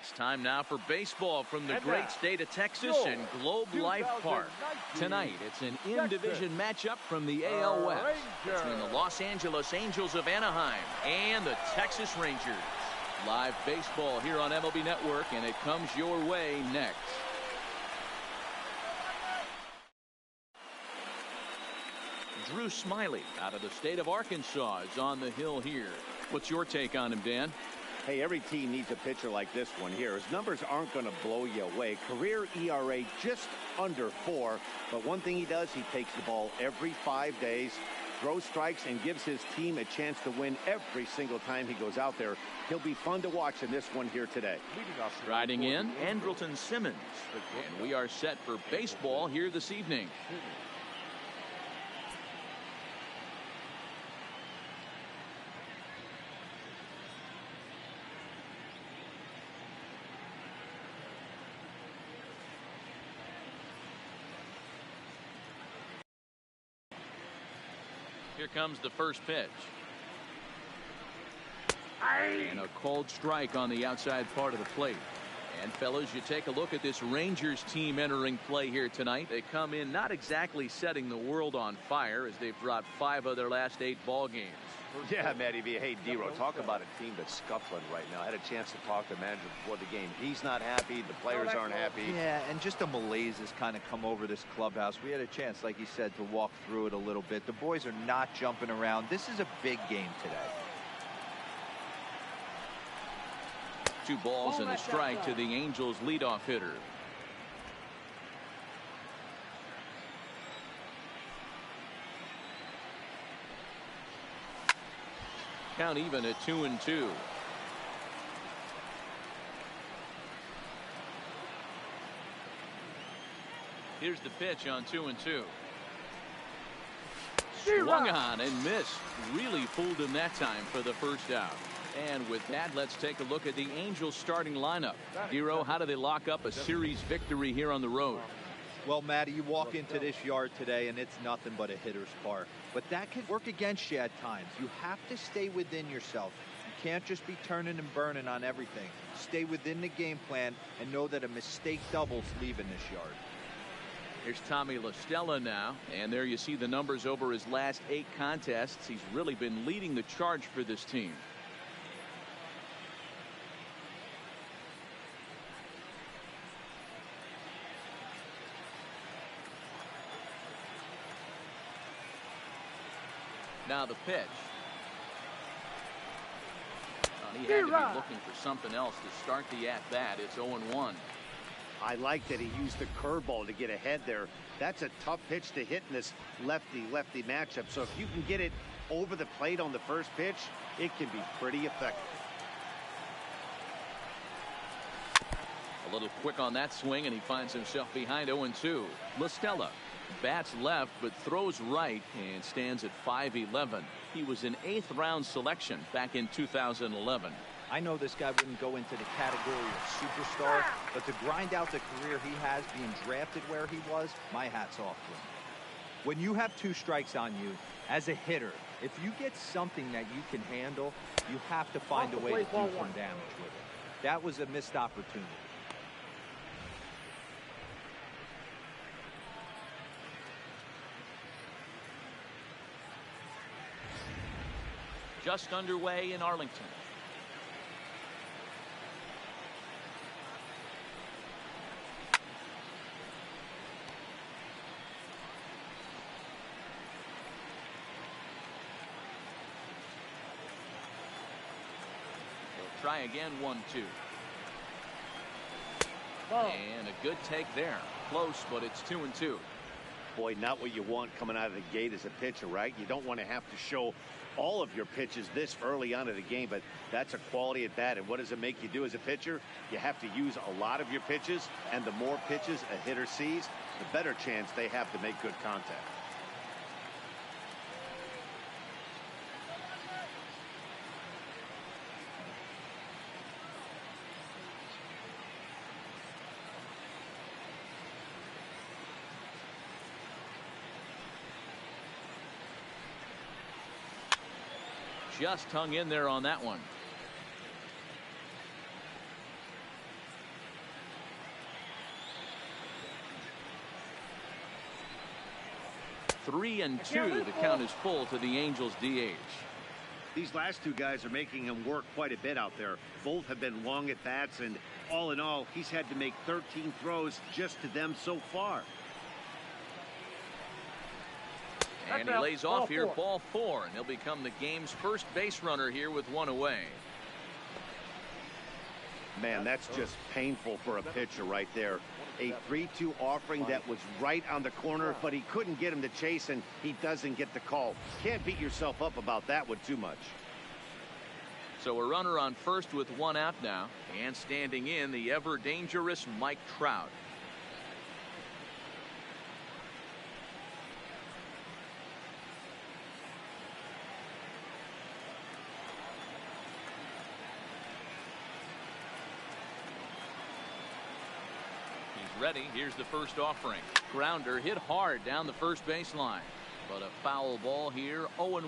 It's time now for baseball from the great state of Texas and Globe Life Park. Tonight, it's an in-division matchup from the AL West between the Los Angeles Angels of Anaheim and the Texas Rangers. Live baseball here on MLB Network, and it comes your way next. Drew Smiley out of the state of Arkansas is on the hill here. What's your take on him, Dan? Hey, every team needs a pitcher like this one here. His numbers aren't going to blow you away. Career ERA just under 4. But one thing he does, he takes the ball every 5 days, throws strikes, and gives his team a chance to win every single time he goes out there. He'll be fun to watch in this one here today. Riding in, Andrelton Simmons. And we are set for baseball here this evening. Here comes the first pitch. And a cold strike on the outside part of the plate. And fellas, you take a look at this Rangers team entering play here tonight. They come in not exactly setting the world on fire, as they've dropped 5 of their last 8 ball games. Yeah, Matty V. Hey, D-Ro, talk about a team that's scuffling right now. I had a chance to talk to the manager before the game. He's not happy. The players aren't happy. Yeah, and just a malaise has kind of come over this clubhouse. We had a chance, like you said, to walk through it a little bit. The boys are not jumping around. This is a big game today. 2 balls and a strike to the Angels leadoff hitter. Count even at 2-2. Here's the pitch on 2-2. Swung on and missed. Really fooled him that time for the first out. And with that, let's take a look at the Angels starting lineup. Hero, how do they lock up a series victory here on the road? Well, Matty, you walk into this yard today and it's nothing but a hitter's park. But that can work against you at times. You have to stay within yourself. You can't just be turning and burning on everything. Stay within the game plan and know that a mistake doubles leaving this yard. Here's Tommy La Stella now, and there you see the numbers over his last 8 contests. He's really been leading the charge for this team. Now the pitch. He had to be looking for something else to start the at-bat. It's 0-1. I like that he used the curveball to get ahead there. That's a tough pitch to hit in this lefty-lefty matchup. So if you can get it over the plate on the first pitch, it can be pretty effective. A little quick on that swing, and he finds himself behind 0-2. La Stella bats left but throws right and stands at 5'11". He was an 8th round selection back in 2011. I know this guy wouldn't go into the category of superstar, but to grind out the career he has being drafted where he was, my hat's off to him. When you have 2 strikes on you as a hitter, if you get something that you can handle, you have to find a way to do some damage with it. That was a missed opportunity. Just underway in Arlington. They'll try again, 1-2. And a good take there. Close, but it's 2-2. Boy, not what you want coming out of the gate as a pitcher, right? You don't want to have to show all of your pitches this early on in the game, but that's a quality at bat. And what does it make you do as a pitcher? You have to use a lot of your pitches, and the more pitches a hitter sees, the better chance they have to make good contact. Just hung in there on that one. 3-2. The count is full to the Angels DH. These last two guys are making him work quite a bit out there. Both have been long at bats, and all in all, he's had to make 13 throws just to them so far. And he lays off here, ball 4, and he'll become the game's first base runner here with one away. Man, that's just painful for a pitcher right there. A 3-2 offering that was right on the corner, but he couldn't get him to chase, and he doesn't get the call. Can't beat yourself up about that one too much. So a runner on first with one out now, and standing in, the ever dangerous Mike Trout. Ready. Here's the first offering. Grounder hit hard down the first baseline, but a foul ball here. 0-1.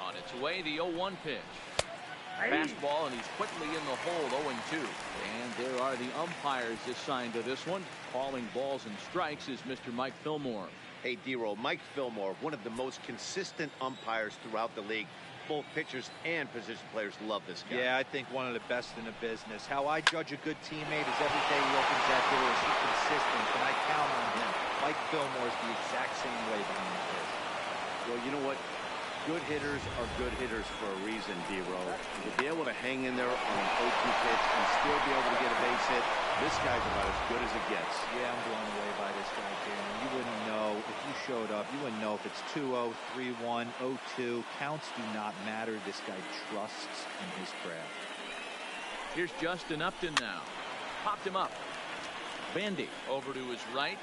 On its way, the 0-1 pitch. Fastball, and he's quickly in the hole. 0-2. And there are the umpires assigned to this one. Calling balls and strikes is Mr. Mike Fillmore. Hey, D-Roll, Mike Fillmore, one of the most consistent umpires throughout the league. Both pitchers and position players love this guy. Yeah, I think one of the best in the business. How I judge a good teammate is every day he opens that door. Is he consistent? Can I count on him? Mike Fillmore is the exact same way behind the plate. Well, you know what? Good hitters are good hitters for a reason, D-Roll. To be able to hang in there on an 0-2 pitch and still be able to get a base hit, this guy's about as good as it gets. Yeah, I'm blown away by this guy, Dan. You wouldn't know if you showed up. You wouldn't know if it's 2-0, 3-1, 0-2. Counts do not matter. This guy trusts in his craft. Here's Justin Upton now. Popped him up. Bandy over to his right,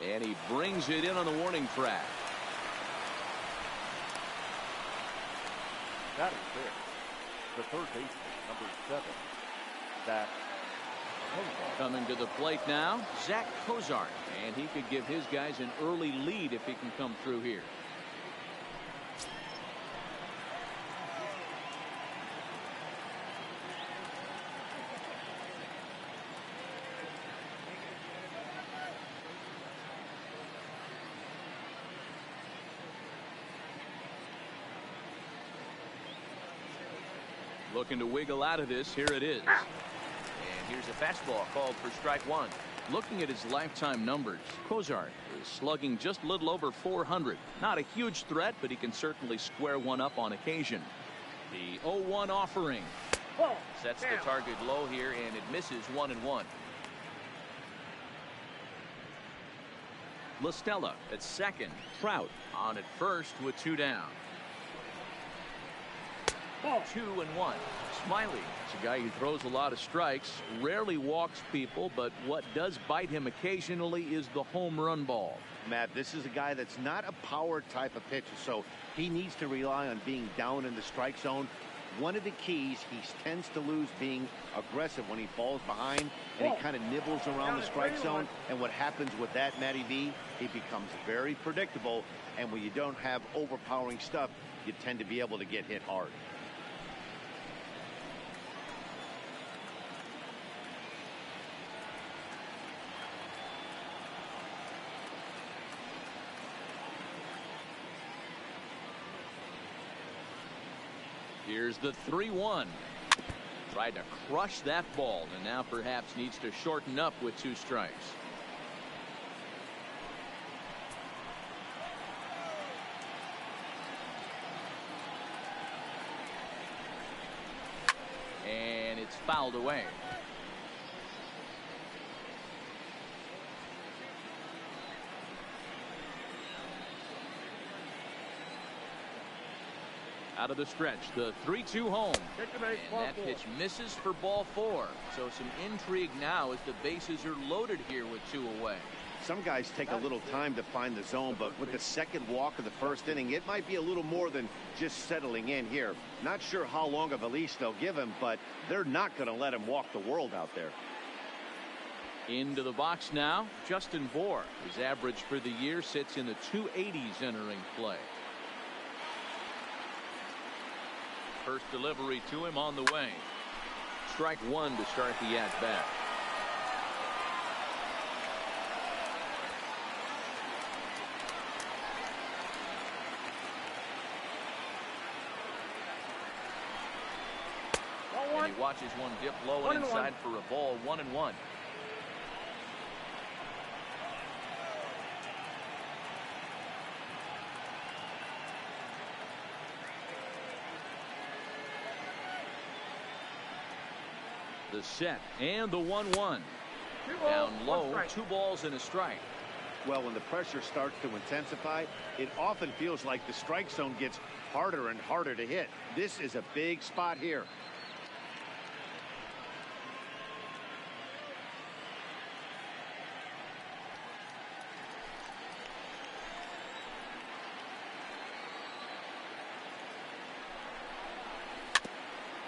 and he brings it in on the warning track. That is fair. The third baseman, number 7, Zach Kozart. Coming to the plate now, Zach Kozart, and he could give his guys an early lead if he can come through here. Looking to wiggle out of this. Here it is. And here's a fastball called for strike 1. Looking at his lifetime numbers, Kozart is slugging just a little over 400. Not a huge threat, but he can certainly square one up on occasion. The 0-1 offering sets the target low here, and it misses. 1-1. La Stella at second. Trout on at first with 2 down. 2-1. Smiley is a guy who throws a lot of strikes, rarely walks people, but what does bite him occasionally is the home run ball. Matt, this is a guy that's not a power type of pitcher, so he needs to rely on being down in the strike zone. One of the keys, he tends to lose being aggressive when he falls behind, and he kind of nibbles around the strike zone. And what happens with that, Matty V, he becomes very predictable, and when you don't have overpowering stuff, you tend to be able to get hit hard. Here's the 3-1. Tried to crush that ball, and now perhaps needs to shorten up with 2 strikes. And it's fouled away. Out of the stretch, the 3-2 home. And that pitch misses for ball 4. So some intrigue now as the bases are loaded here with 2 away. Some guys take a little time to find the zone, but with the second walk of the first inning, it might be a little more than just settling in here. Not sure how long of a leash they'll give him, but they're not going to let him walk the world out there. Into the box now, Justin Bour. His average for the year sits in the 280s entering play. First delivery to him on the way. Strike one to start the at-bat. And he watches one dip low and inside for a ball. 1-1. The set and the 1-1. Down low, 2 balls and a strike. Well, when the pressure starts to intensify, it often feels like the strike zone gets harder and harder to hit. This is a big spot here.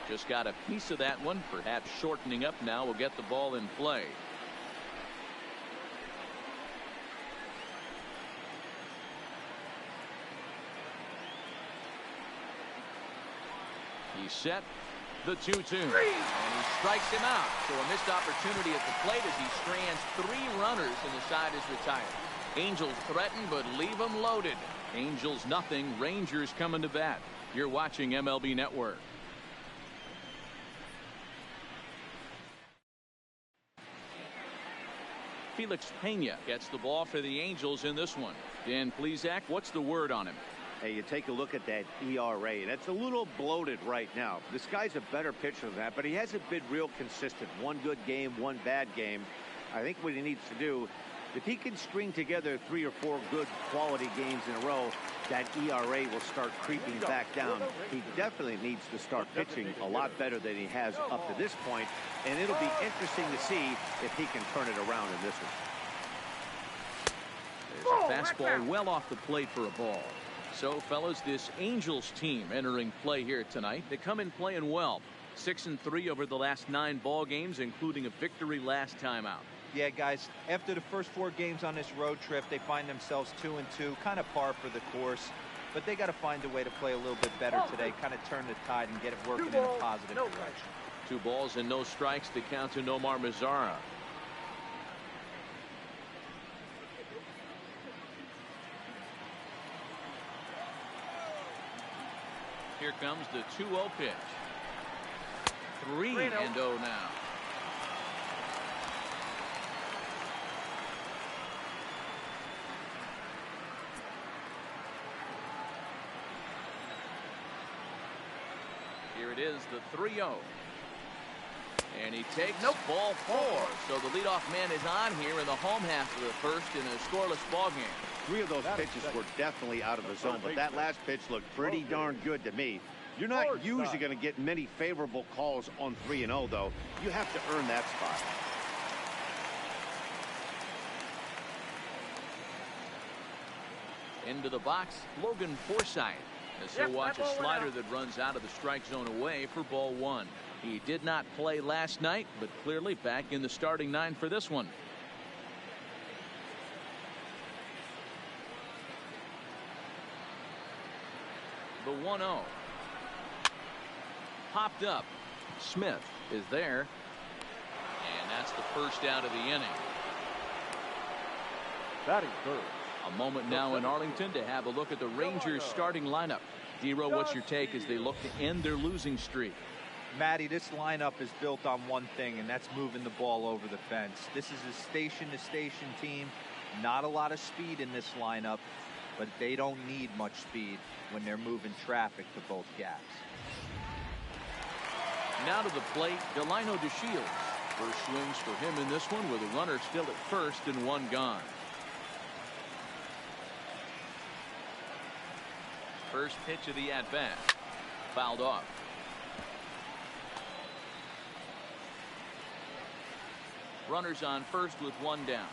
Just got a piece of that one, perhaps shortening up now will get the ball in play. He's set. The 2-2. And he strikes him out. So a missed opportunity at the plate as he strands 3 runners and the side is retired. Angels threaten but leave them loaded. Angels nothing. Rangers coming to bat. You're watching MLB Network. Felix Pena gets the ball for the Angels in this one. Dan Plesac, what's the word on him? Hey, you take a look at that ERA. That's a little bloated right now. This guy's a better pitcher than that, but he hasn't been real consistent. One good game, one bad game. I think what he needs to do, if he can string together 3 or 4 good quality games in a row, that ERA will start creeping back down. He definitely needs to start pitching a lot better than he has up to this point, and it'll be interesting to see if he can turn it around in this one. There's a fastball well off the plate for a ball. So, fellas, this Angels team entering play here tonight. They come in playing well. 6-3 over the last 9 ball games, including a victory last time out. Yeah, guys, after the first 4 games on this road trip, they find themselves 2-2, kind of par for the course. But they got to find a way to play a little bit better today, kind of turn the tide and get it working in a positive direction. 2 balls and no strikes to count to Nomar Mazara. Here comes the 2-0 pitch. 3-0 now. Here it is, the 3-0. And he takes ball 4. So the leadoff man is on here in the home half of the first in a scoreless ball game. 3 of those pitches were definitely out of the zone, but that last pitch looked pretty darn good to me. You're not usually going to get many favorable calls on 3-0, though. You have to earn that spot. Into the box, Logan Forsythe. As he'll watch a slider that runs out of the strike zone away for ball 1. He did not play last night, but clearly back in the starting 9 for this one. The 1-0. Popped up. Smith is there. And that's the first out of the inning. Batting third. A moment now in Arlington to have a look at the Rangers starting lineup. D-Row, what's your take as they look to end their losing streak? Matty, this lineup is built on one thing, and that's moving the ball over the fence. This is a station-to-station team. Not a lot of speed in this lineup, but they don't need much speed when they're moving traffic to both gaps. Now to the plate, Delino DeShields. First swings for him in this one with a runner still at first and 1 gone. First pitch of the at-bat. Fouled off. Runners on first with 1 down.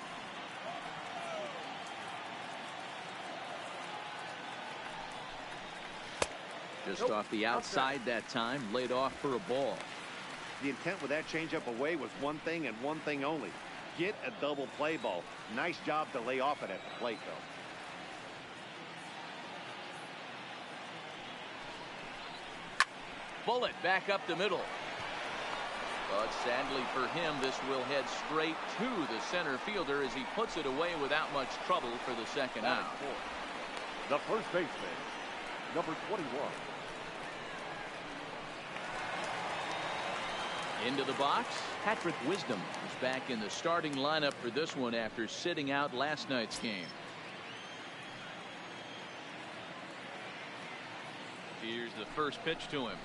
Just off the outside that time, laid off for a ball. The intent with that changeup away was one thing and one thing only. Get a double play ball. Nice job to lay off it at the plate, though. bullet back up the middle. But sadly for him, this will head straight to the center fielder as he puts it away without much trouble for the second out. The first baseman, number 21. Into the box, Patrick Wisdom is back in the starting lineup for this one after sitting out last night's game. Here's the first pitch to him.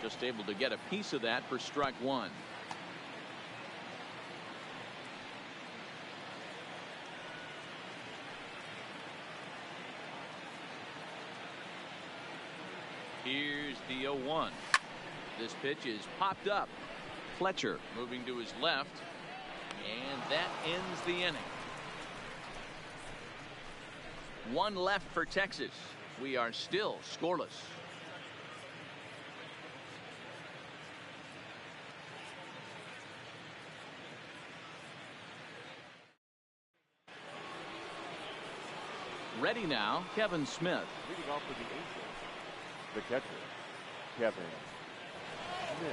Just able to get a piece of that for strike one. Here's the 0-1. This pitch is popped up. Fletcher moving to his left, and that ends the inning. One left for Texas. We are still scoreless. Ready now, Kevin Smith. Leading off for the Angels, the catcher, Kevin Smith.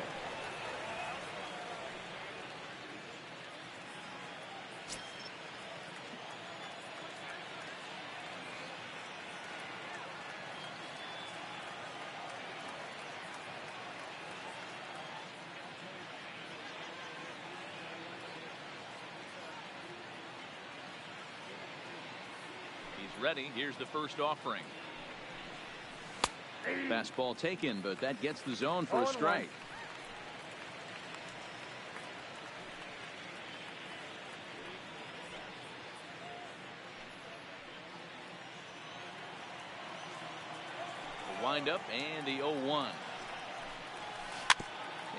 Ready. Here's the first offering. Fastball taken, but that gets the zone for a strike. The windup and the 0-1.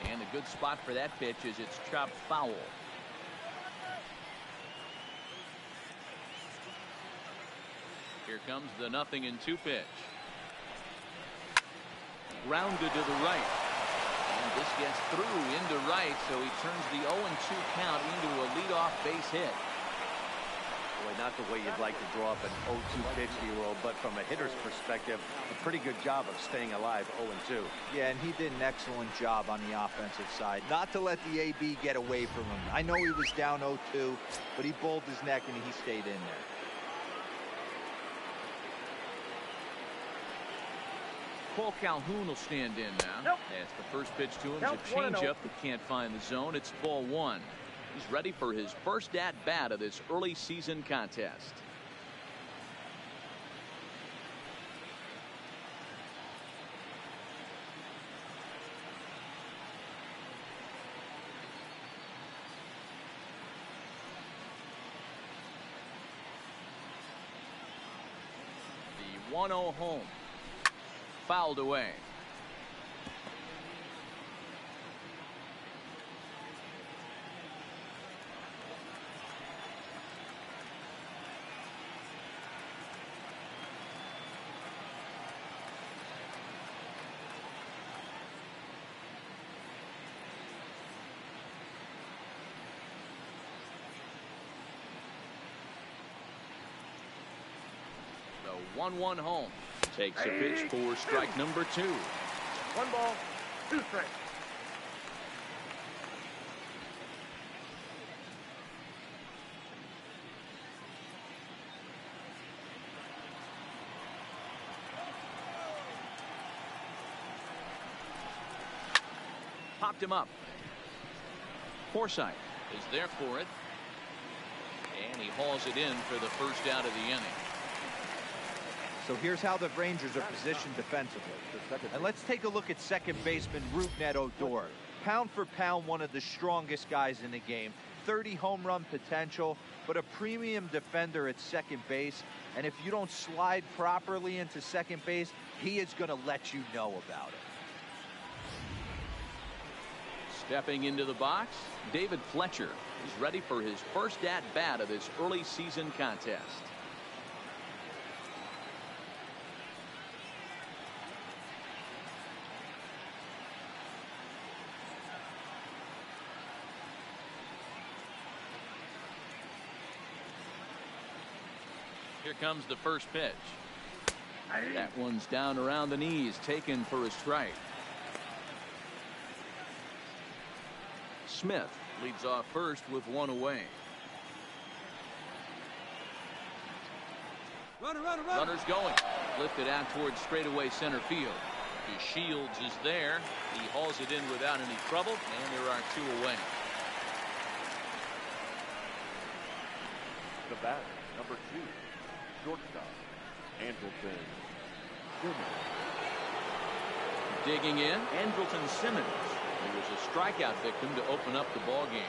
And a good spot for that pitch as it's chopped foul. Here comes the 0-2 pitch. Grounded to the right. And this gets through into right, so he turns the 0-2 count into a leadoff base hit. Boy, not the way you'd like to draw up an 0-2 pitch, Hero, but from a hitter's perspective, a pretty good job of staying alive 0-2. Yeah, and he did an excellent job on the offensive side. Not to let the AB get away from him. I know he was down 0-2, but he bowled his neck and he stayed in there. Paul Calhoun will stand in now. As the first pitch to him is a changeup that can't find the zone. It's ball one. He's ready for his first at-bat of this early season contest. The 1-0 home. Fouled away. The 1-1 home. Takes a pitch for strike number 2. 1 ball, 2 strikes. Popped him up. Forsythe is there for it. And he hauls it in for the first out of the inning. So here's how the Rangers are positioned defensively. And let's take a look at second baseman Rougned Odor. Pound for pound, one of the strongest guys in the game. 30 home run potential, but a premium defender at second base. And if you don't slide properly into second base, he is going to let you know about it. Stepping into the box, David Fletcher is ready for his first at-bat of this early season contest. Here comes the first pitch. That one's down around the knees, taken for a strike. Smith leads off first with one away. Runners going. Lifted out towards straightaway center field. Shields is there. He hauls it in without any trouble, and there are two away. The bat, number 2, shortstop, Andrelton Simmons. Digging in, Andrelton Simmons. He was a strikeout victim to open up the ball game.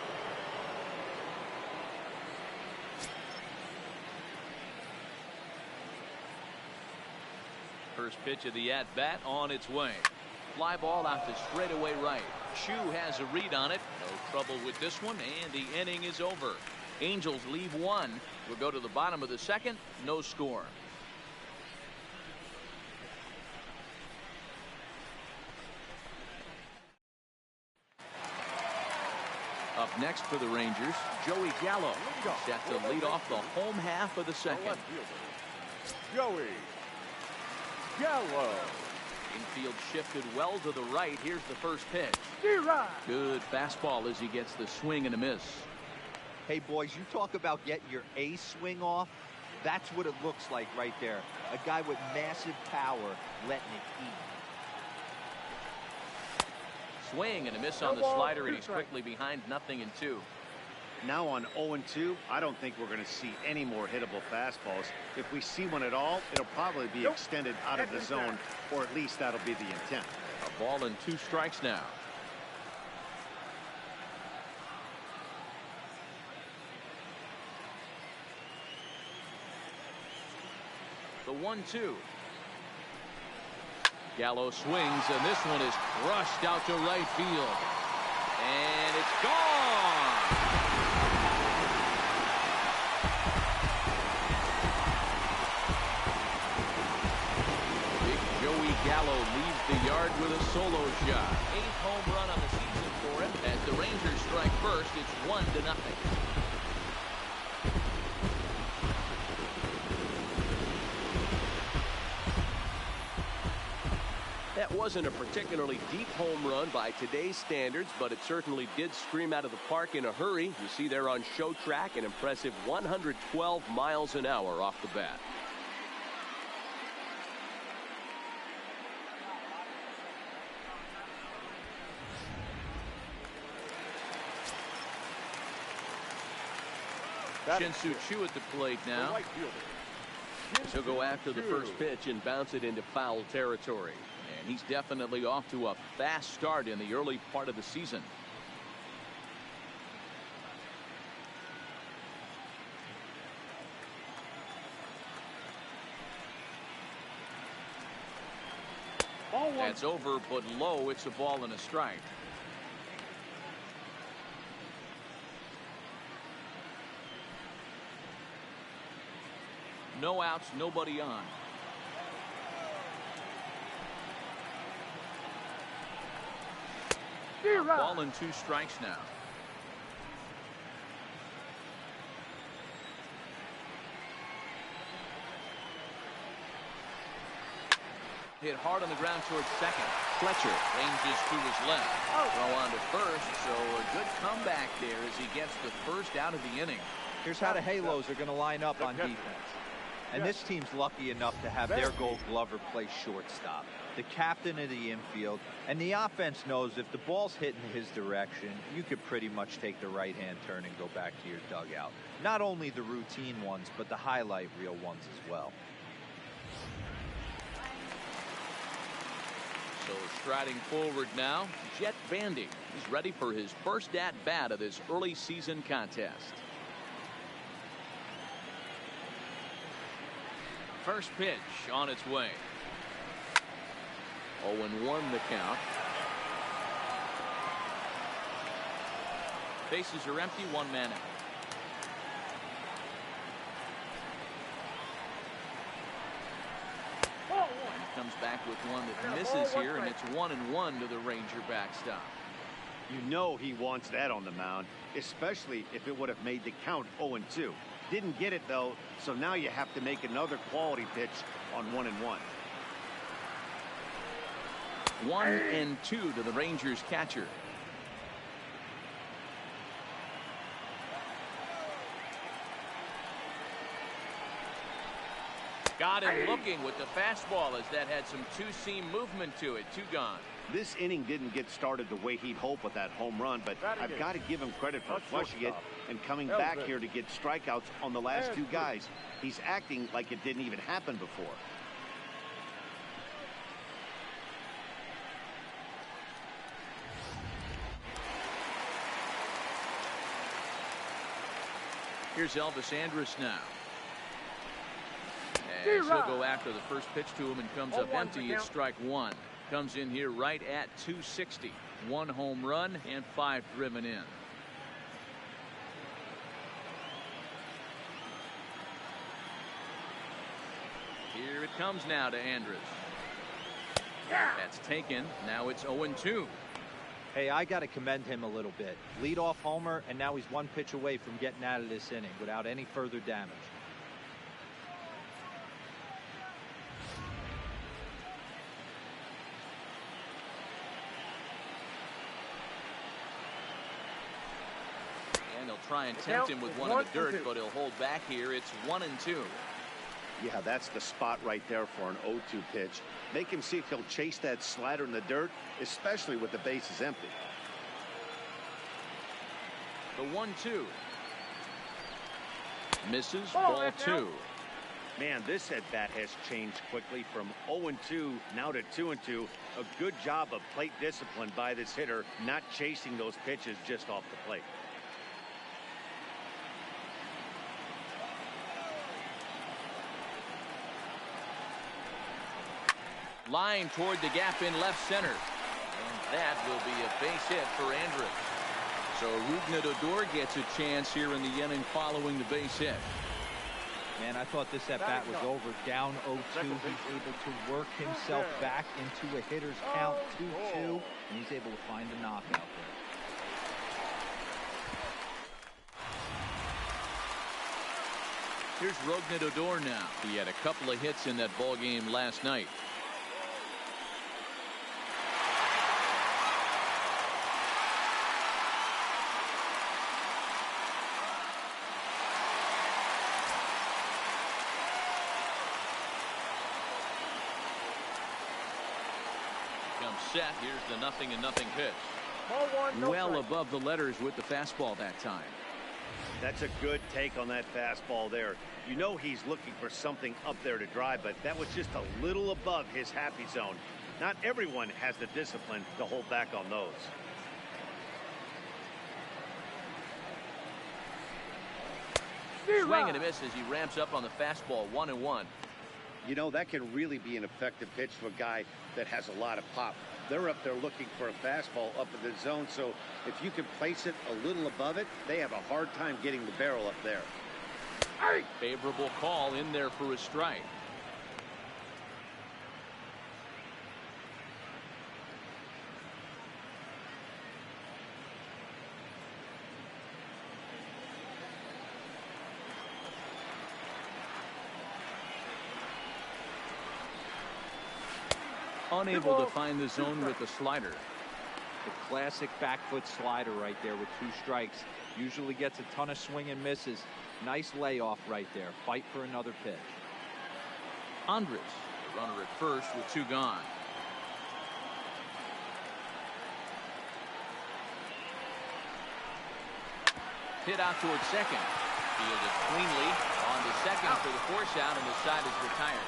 First pitch of the at-bat on its way. Fly ball out to straightaway right. Chu has a read on it. No trouble with this one, and the inning is over. Angels leave one. We'll go to the bottom of the second. No score. Up next for the Rangers, Joey Gallo. Set to lead off the home half of the second. Joey Gallo. Infield shifted well to the right. Here's the first pitch. Good fastball as he gets the swing and a miss. Hey, boys, you talk about getting your A swing off. That's what it looks like right there. A guy with massive power letting it eat. Swing and a miss on the slider, and he's quickly behind 0-2. Now on 0-2, I don't think we're going to see any more hittable fastballs. If we see one at all, it'll probably be extended out of the zone, or at least that'll be the intent. A ball and 2 strikes now. The 1-2. Gallo swings, and this one is crushed out to right field. And it's gone! Big Joey Gallo leaves the yard with a solo shot. 8th home run on the season for him. As the Rangers strike first, it's 1-0. That wasn't a particularly deep home run by today's standards, but it certainly did scream out of the park in a hurry. You see there on show track an impressive 112 miles an hour off the bat. Shin-Soo Choo at the plate now. He'll go after the first pitch and bounce it into foul territory. And he's definitely off to a fast start in the early part of the season. That's over, but low. It's a ball and a strike. No outs, nobody on. Ball and 2 strikes now. Hit hard on the ground towards second. Fletcher ranges to his left. Throw on to first, so a good comeback there as he gets the first out of the inning. Here's how the Halos are going to line up on defense. And this team's lucky enough to have their Gold Glover play shortstop, the captain of the infield, and the offense knows if the ball's hitting his direction, you could pretty much take the right-hand turn and go back to your dugout. Not only the routine ones, but the highlight reel ones as well. So striding forward now, Jet Bandy. He's ready for his first at-bat of this early season contest. First pitch on its way. 0-1 the count. Bases are empty, 1 man out. Comes back with one that misses here, and it's 1-1 to the Ranger backstop. You know he wants that on the mound, especially if it would have made the count 0-2. Didn't get it, though, so now you have to make another quality pitch on 1-1. 1-2 to the Rangers catcher. Got him looking with the fastball as that had some two-seam movement to it. 2 gone. This inning didn't get started the way he'd hoped with that home run, but I've got to give him credit for flushing it and coming back here to get strikeouts on the last 2 guys. He's acting like it didn't even happen before. Here's Elvis Andrus now. As he'll go after the first pitch to him and comes up empty. It's strike 1. Comes in here right at 260. 1 home run and 5 driven in. Here it comes now to Andrus. That's taken. Now it's 0-2. Hey, I got to commend him a little bit. Leadoff homer, and now he's 1 pitch away from getting out of this inning without any further damage. And they'll try and tempt him with one in the dirt, but he'll hold back here. It's 1-2. Yeah, that's the spot right there for an 0-2 pitch. Make him see if he'll chase that slider in the dirt, especially with the bases empty. The 1-2. Misses, ball 2. Man, this at-bat has changed quickly from 0-2 now to 2-2. A good job of plate discipline by this hitter, not chasing those pitches just off the plate. Line toward the gap in left center. And that will be a base hit for Andrus. So Rougned gets a chance here in the inning following the base hit. Man, I thought this at-bat was over. Down 0-2. He's able to work himself back into a hitter's count 2-2. And he's able to find a knockout there. Here's Rougned now. He had a couple of hits in that ball game last night. Set. Here's the 0-0 pitch. Well above the letters with the fastball that time. That's a good take on that fastball there. You know he's looking for something up there to drive, but that was just a little above his happy zone. Not everyone has the discipline to hold back on those. Swing and a miss as he ramps up on the fastball. 1-1. You know, that can really be an effective pitch to a guy that has a lot of pop. They're up there looking for a fastball up in the zone, so if you can place it a little above it, they have a hard time getting the barrel up there. Favorable call in there for a strike. Unable to find the zone with the slider. The classic back foot slider right there with 2 strikes. Usually gets a ton of swing and misses. Nice layoff right there. Fight for another pitch. Andrus, the runner at first with 2 gone. Hit out towards second. Fielded cleanly on to second for the force out, and the side is retired.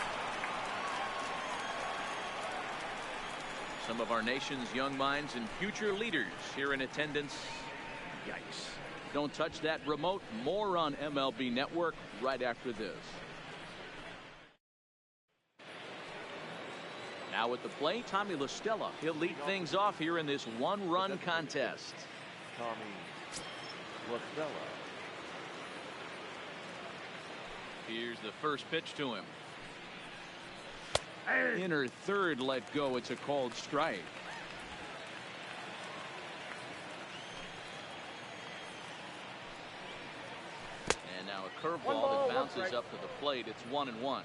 Some of our nation's young minds and future leaders here in attendance. Yikes. Don't touch that remote. More on MLB Network right after this. Now at the plate, Tommy La Stella. He'll lead things off here in this 1-run contest. Tommy La Stella. Here's the first pitch to him. Inner third let go. It's a called strike. And now a curveball that bounces up to the plate. It's 1-1.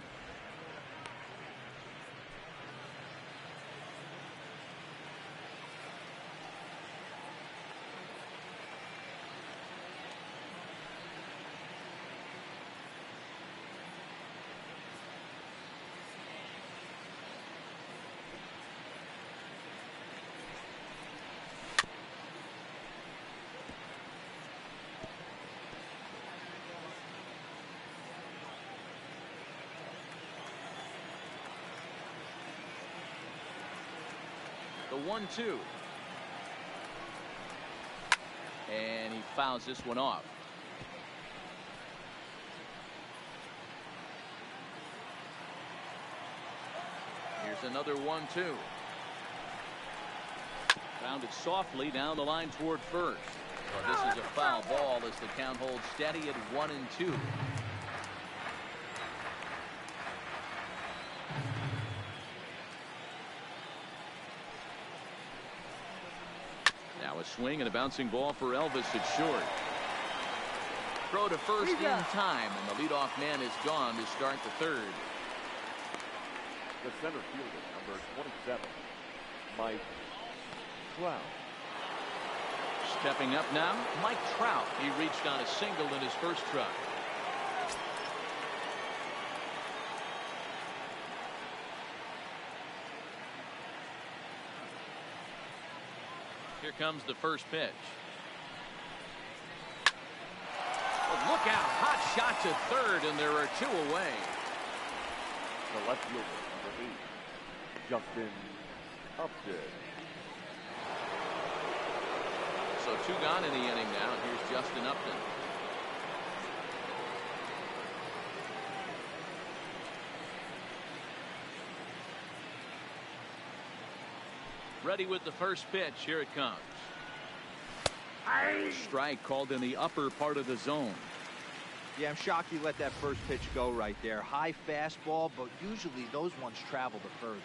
The 1-2. And he fouls this one off. Here's another 1-2. Grounded softly down the line toward first. Well, this is a foul ball as the count holds steady at 1-2. Now a swing and a bouncing ball for Elvis at short. Throw to first in time, and the leadoff man is gone to start the third. The center fielder, number 27, Mike Trout. Stepping up now, Mike Trout. He reached on a single in his first try. Here comes the first pitch. Oh, look out. Hot shot to third, and there are two away. The left fielder, number 8, Justin Upton. So two gone in the inning now. Here's Justin Upton. Ready with the first pitch. Here it comes. Strike called in the upper part of the zone. Yeah, I'm shocked he let that first pitch go right there. High fastball, but usually those ones travel the furthest.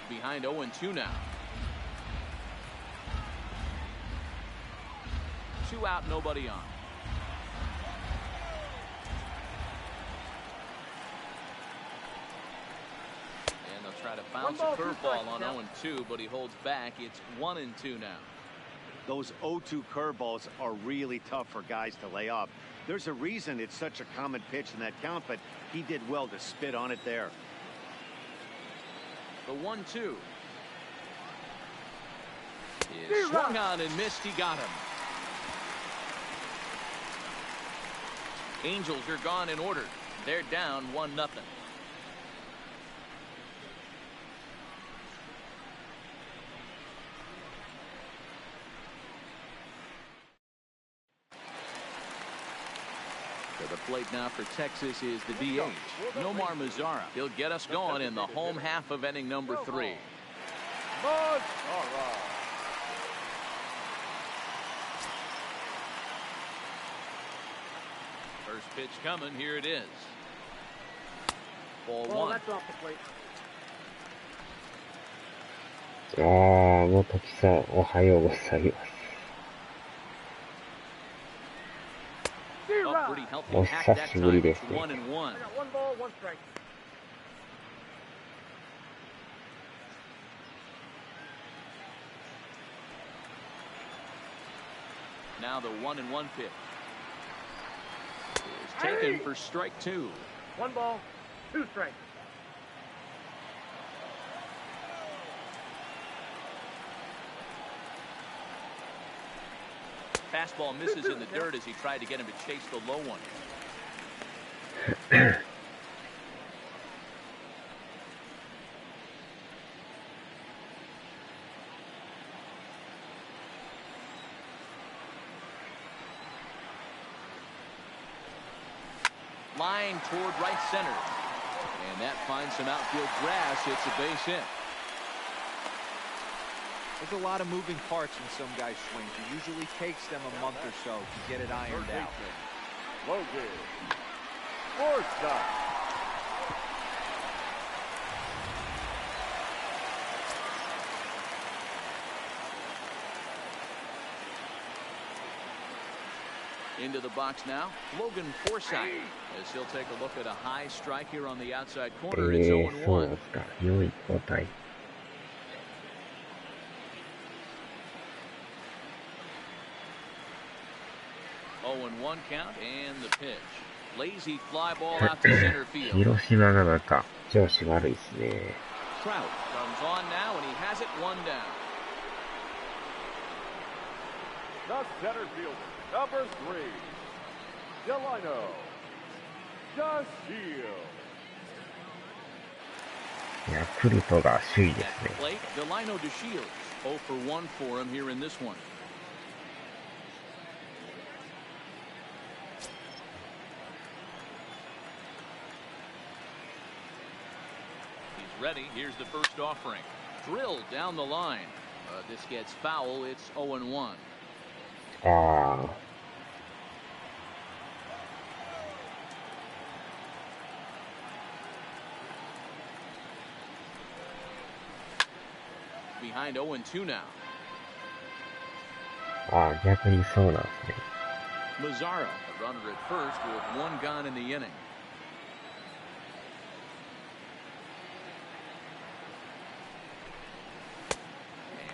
Behind 0-2 now. 2 out, nobody on. And they'll try to bounce a curveball on 0-2, but he holds back. It's 1-2 now. Those 0-2 curveballs are really tough for guys to lay off. There's a reason it's such a common pitch in that count, but he did well to spit on it there. The 1-2 is swung on and missed. He got him. Angels are gone in order. They're down 1-0. To the plate now for Texas is the DH, Nomar Mazara. He'll get us going in the home half of inning number 3. First pitch coming. Here it is. Ball 1. That's off the plate. 元木さん、おはようございます。お久しぶりですね。1-1. One ball, one strike. Now the 1-1 pitch is taken for strike 2. 1 ball, 2 strikes. Fastball misses in the dirt as he tried to get him to chase the low one. Line toward right center. And that finds some outfield grass. It's a base hit. There's a lot of moving parts in some guys' swings. It usually takes them a month or so to get it ironed out. Logan. Shortstop. Into the box now, Logan Forsythe, as he'll take a look at a high strike here on the outside corner. It's 0-1. そうですか。良い交代。0-1 count and the pitch. Lazy fly ball out to center field. 広島がなんか調子悪いですね。Trout comes on now and he has it 1 down. The center fielder, Number 3, Delino Dashil. ヤクルトが首位ですね。Delino Dashil 0 for 1 for him here in this one. Ready. Here's the first offering. Drilled down the line. This gets foul. It's 0-1. ああ。Behind 0-2 now. ああ、逆にそうなんですね。Mazzara, a runner at first with 1 gone in the inning.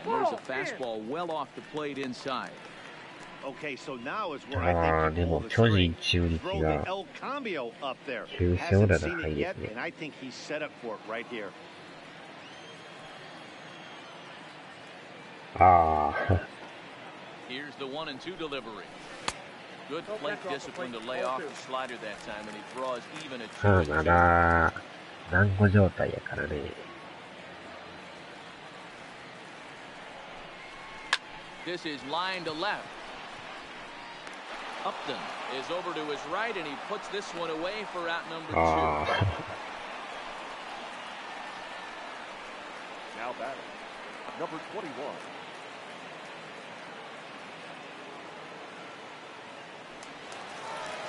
There's a fastball well off the plate inside. Okay, so now is where I think でも巨人中日 throw が the El Cambio up there. 9勝 Hasn't だ seen な、い it いで yet, すね。 and I think he's set up for it right here. ああ。Here's the 1-2 delivery. Good plate discipline to lay off the slider that time, and he draws even at 2-2. まだ団子状態やからね。This is line to left. Upton is over to his right, and he puts this one away for out number 2. Now batting, number 21.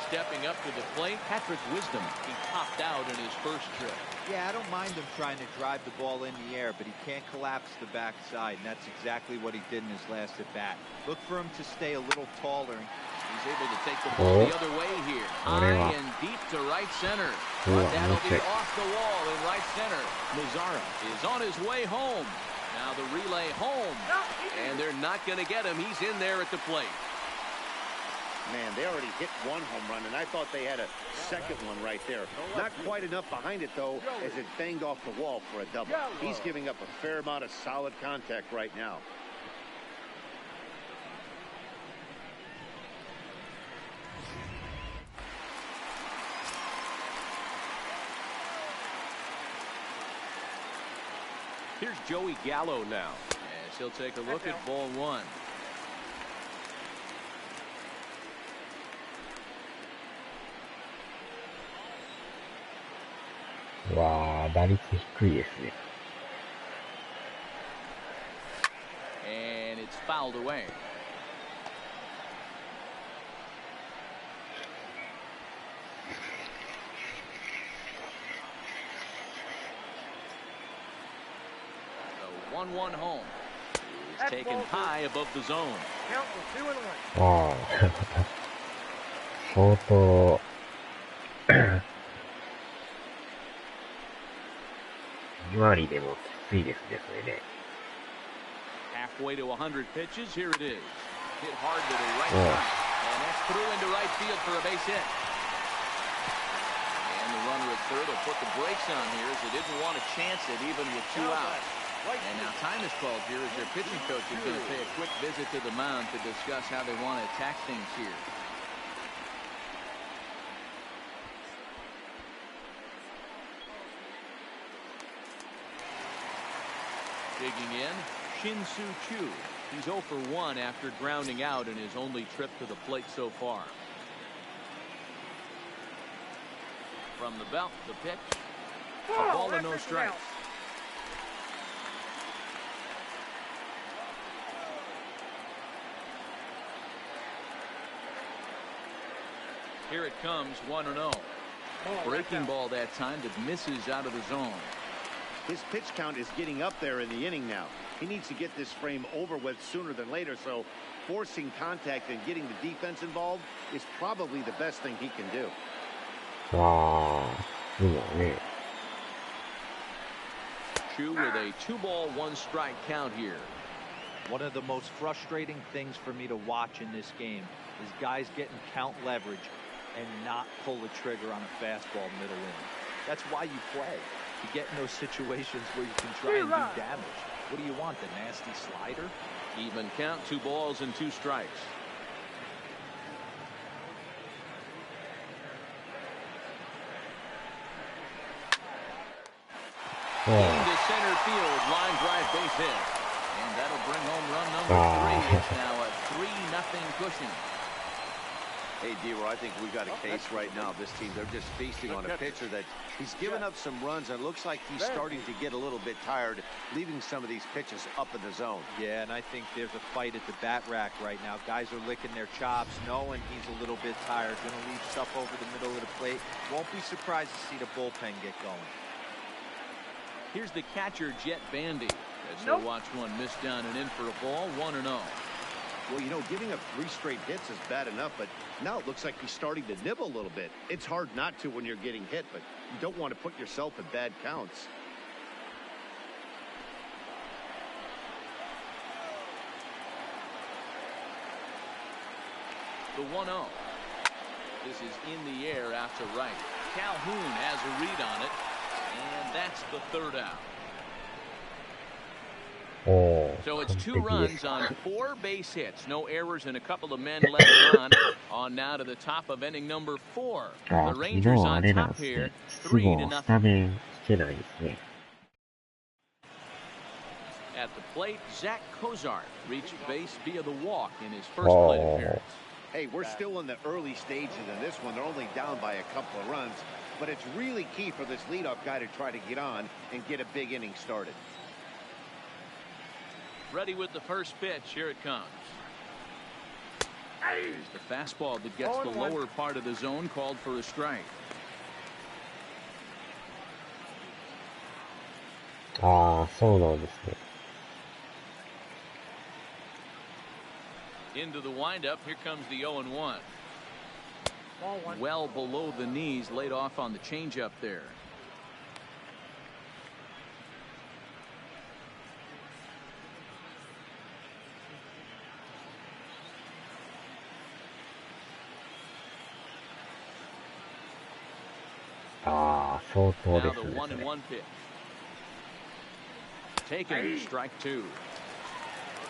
Stepping up to the plate, Patrick Wisdom. He popped out in his first trip. Yeah, I don't mind him trying to drive the ball in the air, but he can't collapse the backside, and that's exactly what he did in his last at-bat. Look for him to stay a little taller. He's able to take the ball the other way here. High and deep to right center. But that'll be off the wall in right center. Mazzara is on his way home. Now the relay home. And they're not going to get him. He's in there at the plate. Man, they already hit 1 home run, and I thought they had a second one right there. Not quite enough behind it, though, as it banged off the wall for a double. He's giving up a fair amount of solid contact right now. Here's Joey Gallo now. As he'll take a look at ball 1.わあ、打率低いですね。And it's fouled away. The 1-1 home is taken high above the zone. Count was 2-1. ああ、相当2割でもきついですね、それね。Halfway to 100 pitches, here it is. Hit hard to the right side, and that's through into right field for a base hit. And the runner at third will put the brakes on here as they didn't want to chance it even with 2 outs. And now time is called here as their pitching coach is going to pay a quick visit to the mound to discuss how they want to attack things here. Digging in, Shin-Soo Choo. He's 0 for 1 after grounding out in his only trip to the plate so far. From the belt, the pitch. A ball and no strikes. Here it comes, 1-0. Breaking ball that time that misses out of the zone. His pitch count is getting up there in the inning now. He needs to get this frame over with sooner than later, so forcing contact and getting the defense involved is probably the best thing he can do. ああ、今ね。Chu with a 2-ball, 1-strike count here. One of the most frustrating things for me to watch in this game is guys getting count leverage and not pull the trigger on a fastball middle inning. That's why you play, to get in those situations where you can try and do damage. What do you want, the nasty slider? Even count, 2 balls and 2 strikes. Into center field, line drive base hit. And that'll bring home run number 3. It's now a 3-0 Cushing. Hey, D-Roy, I think we've got a case right now. This team, they're just feasting on a pitcher that he's given up some runs, and it looks like he's starting to get a little bit tired, leaving some of these pitches up in the zone. Yeah, and I think there's a fight at the bat rack right now. Guys are licking their chops, knowing he's a little bit tired. Going to leave stuff over the middle of the plate. Won't be surprised to see the bullpen get going. Here's the catcher, Jet Bandy, as they watch one miss down and in for a ball, 1-0. Well, you know, giving up 3 straight hits is bad enough, but now it looks like he's starting to nibble a little bit. It's hard not to when you're getting hit, but you don't want to put yourself in bad counts. The 1-0. This is in the air out to right. Calhoun has a read on it, and that's the 3rd out. So it's 2 runs on 4 base hits. No errors and a couple of men left on now to the top of inning number 4. The Rangers on top here, 3-0. At the plate, Zach Cozart reached base via the walk in his first plate appearance. Hey, we're still in the early stages of this one. They're only down by a couple of runs, but it's really key for this leadoff guy to try to get on and get a big inning started. Ready with the first pitch. Here it comes. Here's the fastball that gets the lower part of the zone, called for a strike. Into the windup. Here comes the 0-1. Well below the knees, laid off on the changeup there. Now the 1-1 pitch. Taken, strike 2.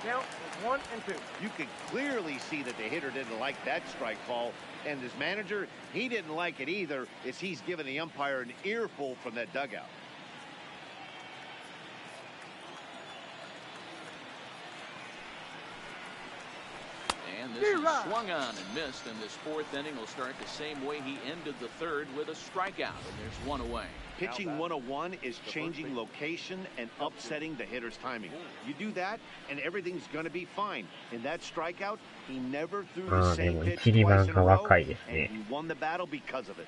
Count is 1 and 2. You can clearly see that the hitter didn't like that strike call, and his manager, he didn't like it either, as he's giving the umpire an earful from that dugout. And this is swung on and missed, and this 4th inning will start the same way he ended the 3rd, with a strikeout, and there's 1 away. Pitching 101 is changing location and upsetting the hitter's timing. You do that, and everything's going to be fine. In that strikeout, he never threw the same pitch twice in a row, and he won the battle because of it.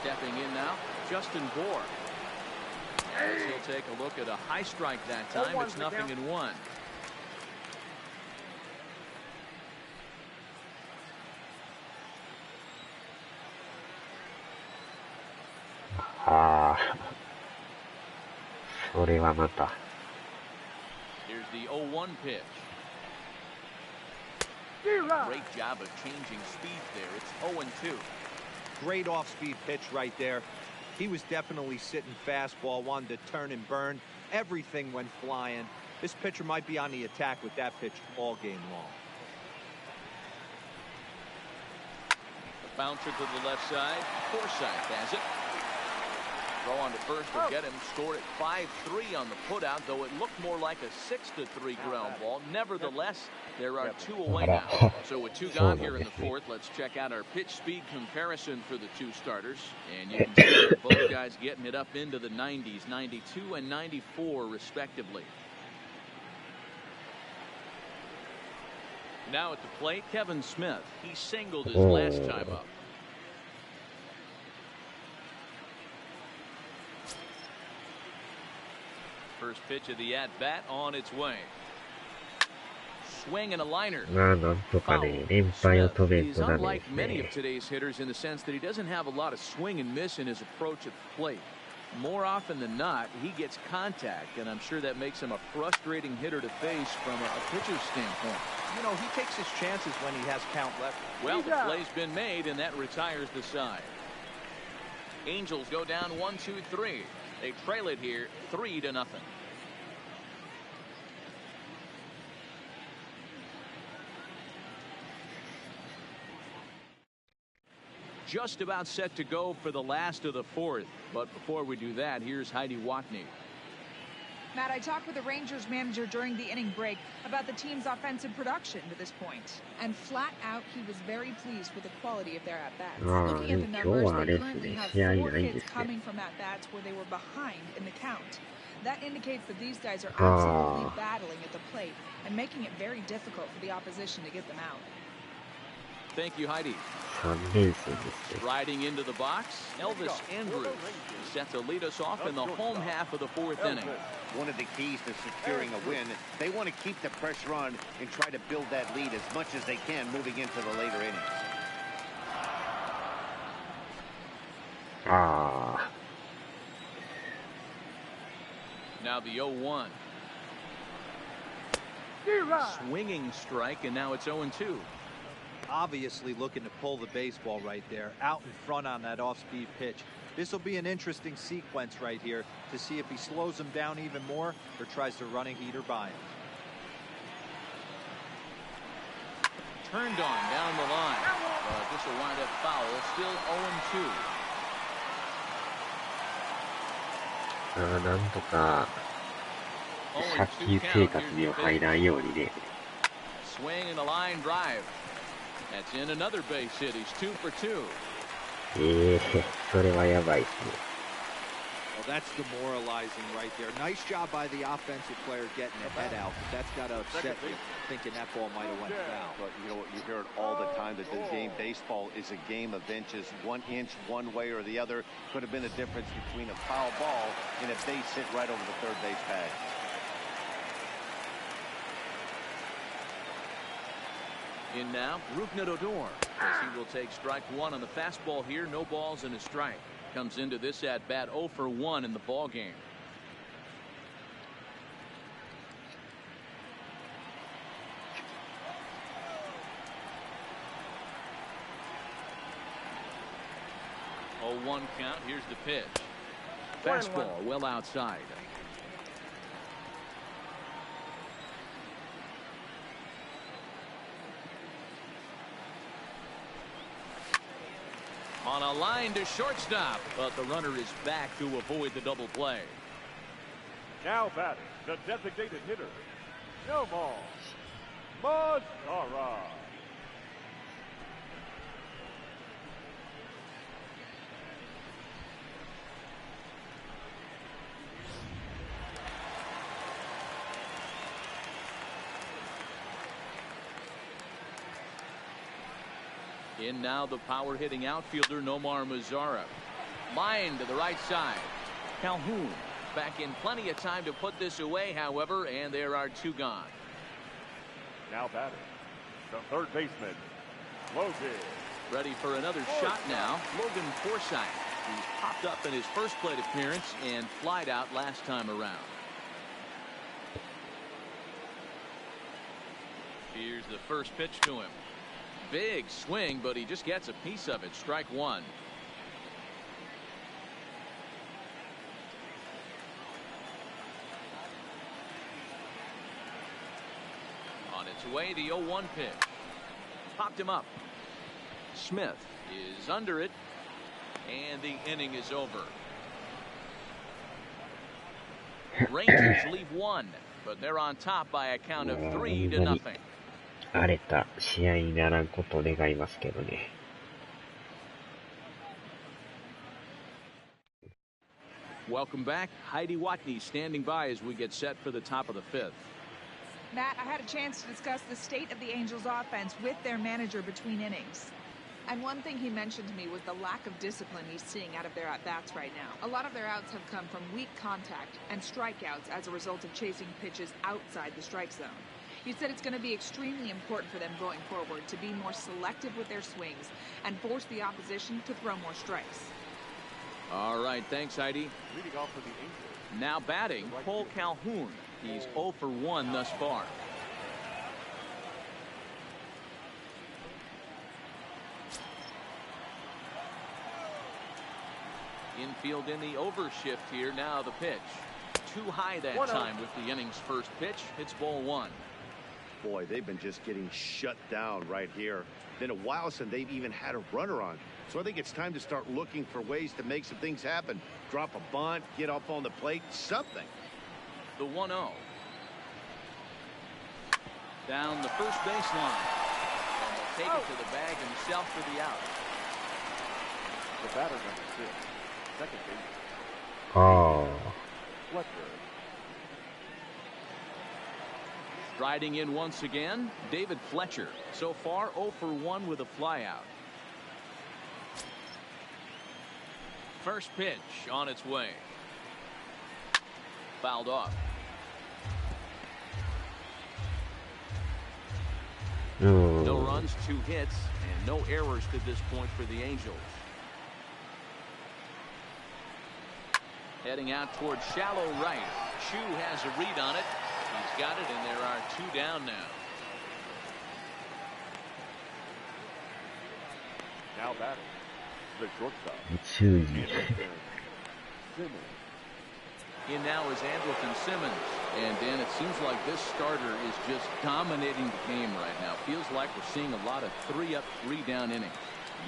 Stepping in now, Justin Bohr. As he'll take a look at a high strike that time. It's 0-1. Here's the 0-1 pitch. Great job of changing speed there. It's 0-2. Great off-speed pitch right there. He was definitely sitting fastball, wanted to turn and burn. Everything went flying. This pitcher might be on the attack with that pitch all game long. The bouncer to the left side. Forsythe has it. Throw on to first will get him. Score at 5-3 on the putout, though it looked more like a 6-3 ground ball. Nevertheless, there are 2 away now. So with 2 gone here in the 4th, let's check out our pitch speed comparison for the 2 starters. And you can see that both guys getting it up into the 90s, 92 and 94 respectively. Now at the plate, Kevin Smith. He singled his last time up. First pitch of the at-bat on its way. Swing and a liner. He's unlike many of today's hitters in the sense that he doesn't have a lot of swing and miss in his approach at the plate. More often than not, he gets contact, and I'm sure that makes him a frustrating hitter to face from a pitcher's standpoint. You know, he takes his chances when he has count left. Well, the play's been made, and that retires the side. Angels go down 1-2-3. They trail it here 3-0. Just about set to go for the last of the fourth. But before we do that, here's Heidi Watney. Matt, I talked with the Rangers manager during the inning break about the team's offensive production to this point. And flat out, he was very pleased with the quality of their at-bats. Looking at the numbers, they currently have 4 hits coming from at-bats where they were behind in the count. That indicates that these guys are absolutely battling at the plate and making it very difficult for the opposition to get them out. Thank you, Heidi. 3連戦ですね。 Riding into the box, Elvis Andrus is set to lead us off in the home half of the fourth inning. One of the keys to securing a win, they want to keep the pressure on and try to build that lead as much as they can moving into the later innings. Now the 0-1. Swinging strike, and now it's 0-2. Obviously looking to pull the baseball right there, out in front on that off-speed pitch. This will be an interesting sequence right here to see if he slows him down even more or tries to run a heater by him. Turned on down the line. This will wind up foul. Still 0-2. なんとか借金生活には入らんようにね。 Swing and a line drive. That's in another base hit. He's 2 for 2. それはやばいっすね。 Well, that's demoralizing right there. Nice job by the offensive player getting the head out, but that's got to upset you, thinking that ball might have went foul. But you know what, you hear it all the time that the game baseball is a game of inches. 1 inch one way or the other could have been a difference between a foul ball and a base hit right over the third base pad. In now, Rougned Odor, as he will take strike 1 on the fastball here. No balls and a strike. Comes into this at bat 0 for 1 in the ball game. Oh, 1 count. Here's the pitch. Fastball well outside. On a line to shortstop, but the runner is back to avoid the double play. Now batting, the designated hitter, Nomar Mazara. In now the power hitting outfielder Nomar Mazara. Line to the right side. Calhoun back in plenty of time to put this away, however, and there are 2 gone. Now batting, the third baseman, Logan. Ready for another shot now. Logan Forsythe. He's popped up in his first plate appearance and flied out last time around. Here's the first pitch to him. Big swing, but he just gets a piece of it. Strike 1. On its way, the 0-1 pitch. Popped him up. Smith is under it, and the inning is over. Rangers leave 1, but they're on top by a count of 3-0. 荒れた試合にならんことを願いますけどね。Welcome back. Heidi Watney standing by as we get set for the top of the 5th. Matt, I had a chance to discuss the state of the Angels offense with their manager between innings. And one thing he mentioned to me was the lack of discipline he's seeing out of their at-bats right now. A lot of their outs have come from weak contact and strikeouts as a result of chasing pitches outside the strike zone. He said it's going to be extremely important for them going forward to be more selective with their swings and force the opposition to throw more strikes. All right, thanks, Heidi. Leading off for the Angels. Now batting, Cole Calhoun. He's 0 for 1 thus far. Infield in the overshift here. Now the pitch. Too high that time with the inning's first pitch. It's ball 1. Boy, they've been just getting shut down right here. Been a while since they've even had a runner on. So I think it's time to start looking for ways to make some things happen. Drop a bunt, get up on the plate, something. The 1-0. Down the first baseline. And he'll take it to the bag himself for the out. The batter number 6, second base. Oh. Fletcher. Striding in once again, David Fletcher. So far, 0 for 1 with a flyout. First pitch on its way. Fouled off. No runs, 2 hits, and no errors to this point for the Angels. Heading out towards shallow right. Chu has a read on it. He's got it, and there are 2 down now. Now batting, the shortstop. In now is Andrelton Simmons. And Dan, it seems like this starter is just dominating the game right now. Feels like we're seeing a lot of 3-up, 3-down innings.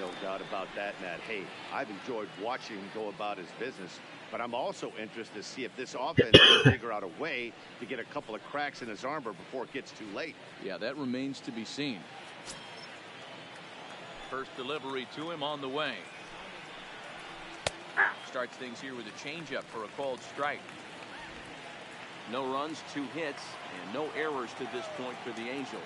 No doubt about that, Matt. Hey, I've enjoyed watching him go about his business, but I'm also interested to see if this offense can figure out a way to get a couple of cracks in his armor before it gets too late. Yeah, that remains to be seen. First delivery to him on the way. Starts things here with a changeup for a called strike. No runs, 2 hits, and no errors to this point for the Angels.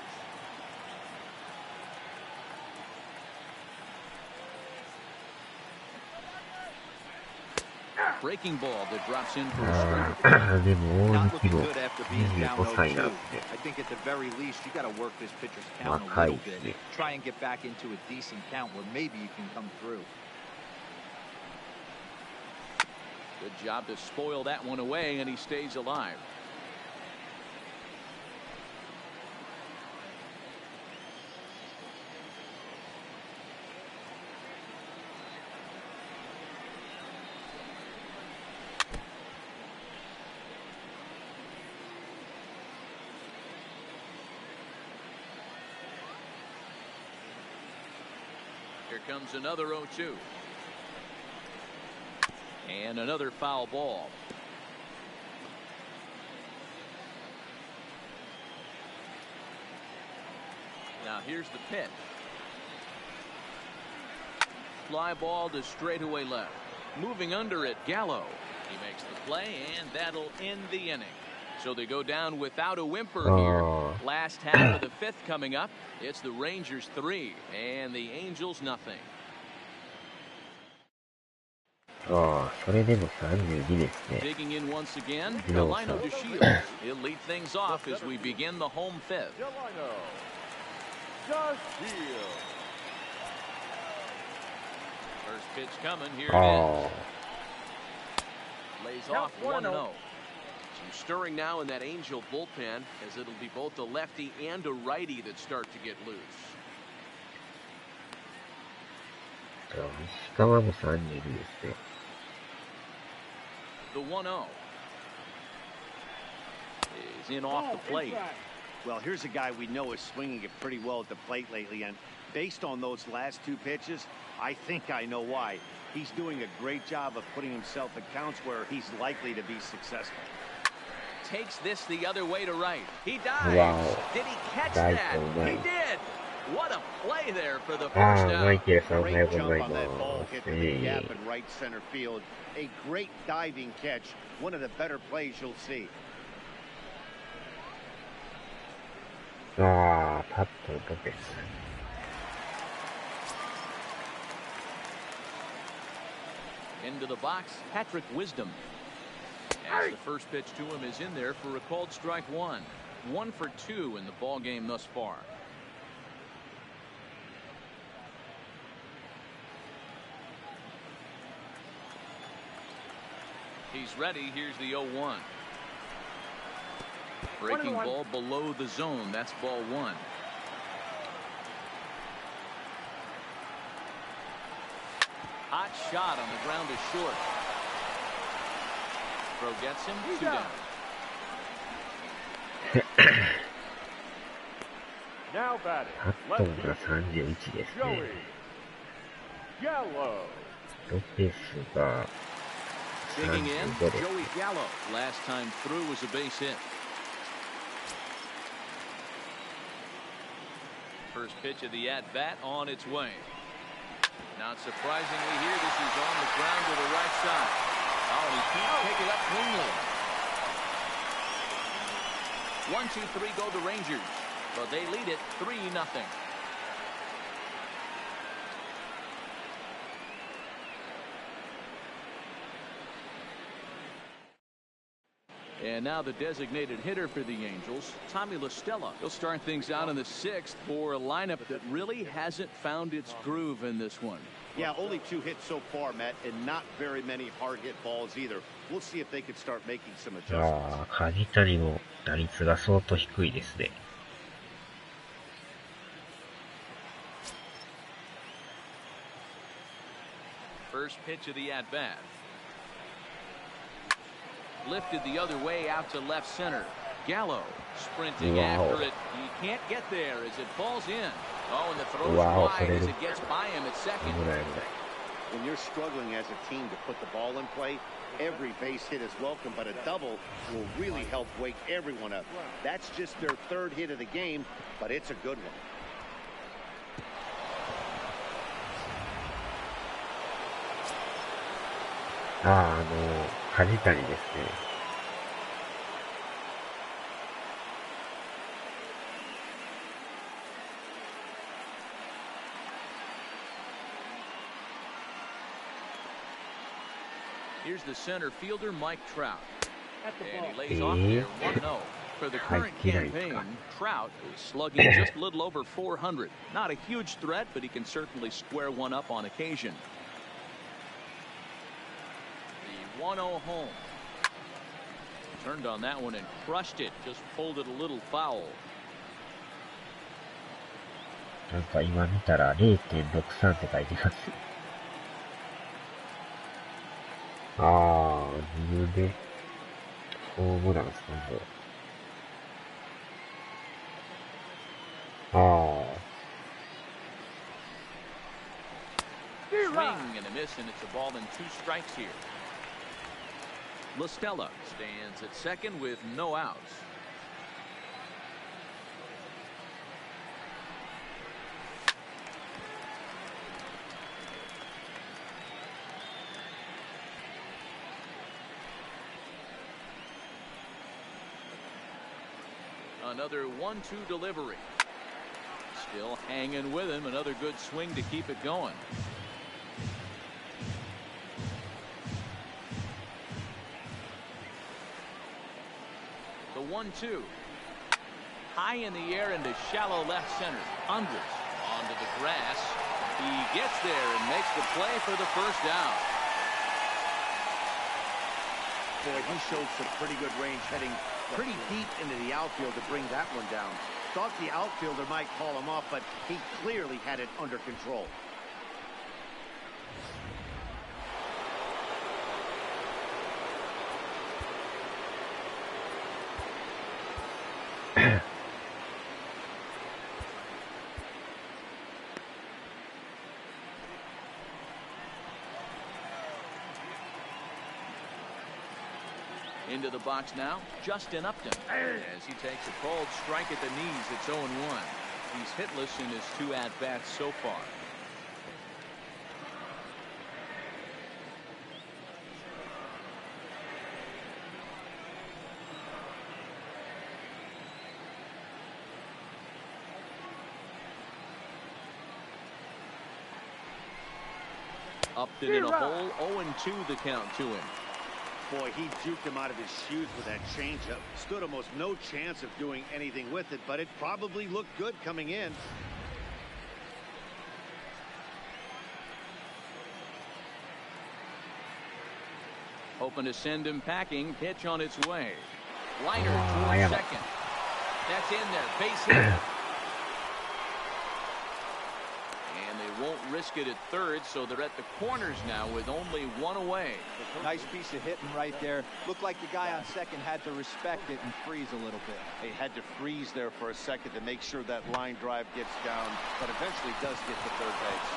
Breaking ball that drops in for a strike. でも、Not 大 looking も good after being down 25歳なん 0-2. で、 I think at the very least you got to work this pitcher's count a 若い little し bit. Try and get back into a decent count where maybe you can come through. Good job to spoil that one away, and he stays alive. Here comes another 0-2. And another foul ball. Now here's the pitch. Fly ball to straightaway left. Moving under it, Gallo. He makes the play, and that'll end the inning. So they go down without a whimper here. Last half of the 5th coming up. It's the Rangers 3 and the Angels nothing. ああ、それでも32ですね。 Digging in once again, Delino to Shields. He'll lead things off as we begin the home 5th. Delino to Shields. First pitch coming, here it is. Lays off 1-0. Some stirring now in that Angel bullpen, as it'll be both a lefty and a righty that start to get loose. 石川も32ですね。The 1-0 is in off the plate. Well, here's a guy we know is swinging it pretty well at the plate lately, and based on those last 2 pitches, I think I know why. He's doing a great job of putting himself in counts where he's likely to be successful. Takes this the other way to right. He dives. Wow. Did he catch Dive that? so He nice. did. What a play there for the あ first あ、マイ out. ケルさんおはよう Great ござ jump い on that ま ball, す。 hit to the gap in right center field. A great diving catch. One of the better plays you'll see. ああ、パットの時です。Into the box, Patrick Wisdom. As the first pitch to him is in there for a called strike 1. 1 for 2 in the ball game thus far. He's ready. Here's the 0-1. Breaking ball below the zone. That's ball 1. Hot shot on the ground is short. Throw gets him 2 down. Now batting. ハットンが31ですね。 Gallo. ロペスが Digging in, 35です。 Joey Gallo. Last time through was a base hit. First pitch of the at-bat on its way. Not surprisingly here, this is on the ground to the right side. Oh, and he can't pick it up cleanly. 1-2-3 go the Rangers, but they lead it 3-0. And now the designated hitter for the Angels, Tommy La Stella. He'll start things out in the 6th for a lineup that really hasn't found its groove in this one. Yeah, only 2 hits so far, Matt, and not very many hard hit balls either. We'll see if they can start making some adjustments. 梶谷も打率が相当低いですね。First pitch of the at-bat. Lifted the other way out to left center. Gallo sprinting after it. He can't get there as it falls in. Oh, and the throw's wide as it gets by him at second. When you're struggling as a team to put the ball in play, every base hit is welcome, but a double will really help wake everyone up. That's just their 3rd hit of the game, but it's a good one. Ah, 梶谷ですね。Here's the center fielder, Mike Trout. And he lays off there 1-0. For the current campaign, Trout is slugging just a little over 400. Not a huge threat, but he can certainly square one up on occasion. The 1-0 home. Turned on that one and crushed it. Just pulled it a little foul. なんか今見たら 0.63 って書いてます。ああ、2軍でホームラン3本。ああ。Swing and a miss, and it's a ball and 2 strikes here. La Stella stands at second with no outs. Another 1-2 delivery. Still hanging with him. Another good swing to keep it going. The 1-2. High in the air into shallow left center. Andres onto the grass. He gets there and makes the play for the first out. Boy, he showed some pretty good range heading pretty deep into the outfield to bring that one down. Thought the outfielder might call him off, but he clearly had it under control. Into the box now, Justin Upton. As he takes a called strike at the knees, it's 0-1. He's hitless in his 2 at-bats so far. Upton in a hole, 0-2 the count to him. Boy, he juked him out of his shoes with that changeup. Stood almost no chance of doing anything with it, but it probably looked good coming in. Hoping to send him packing. Pitch on its way. Liner towards second. That's in there. Base hit. And they won't risk it at third, so they're at the corners now with only one away. Nice piece of hitting right there. Looked like the guy on second had to respect it and freeze a little bit. He had to freeze there for a second to make sure that line drive gets down, but eventually does get to third base.